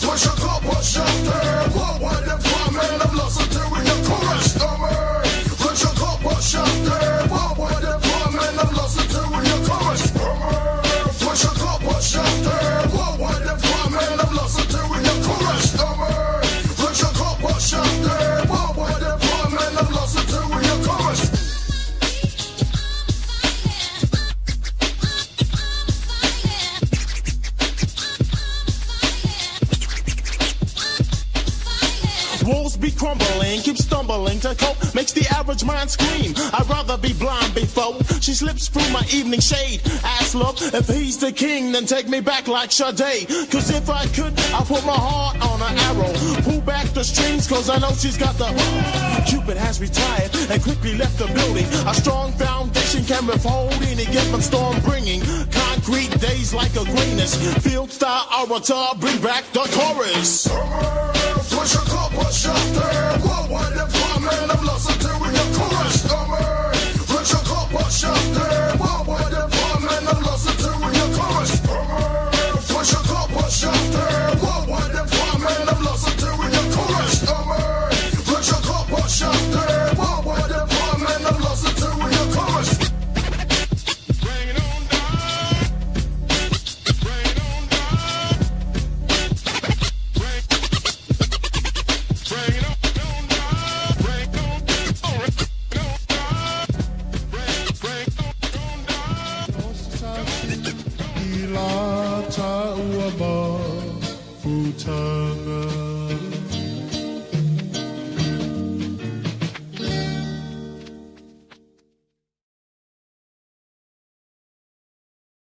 F: Push a couple shots there. What would the problem? I'm lost until we get chorus. Push a
J: crumbling, keep stumbling to cope, makes the average mind scream. I'd rather be blind before she slips through my evening shade. Ask love, if he's the king, then take me back like Sade. Cause if I could, I'll put my heart on an arrow, pull back the strings, cause I know she's got the Cupid has retired and quickly left the building. A strong foundation can withhold any given storm, bringing concrete days like a greenness. Field star orator, bring back the chorus.
F: Push a couple shot there. What would the problem? I'm lost until we get chorus. Push a couple shot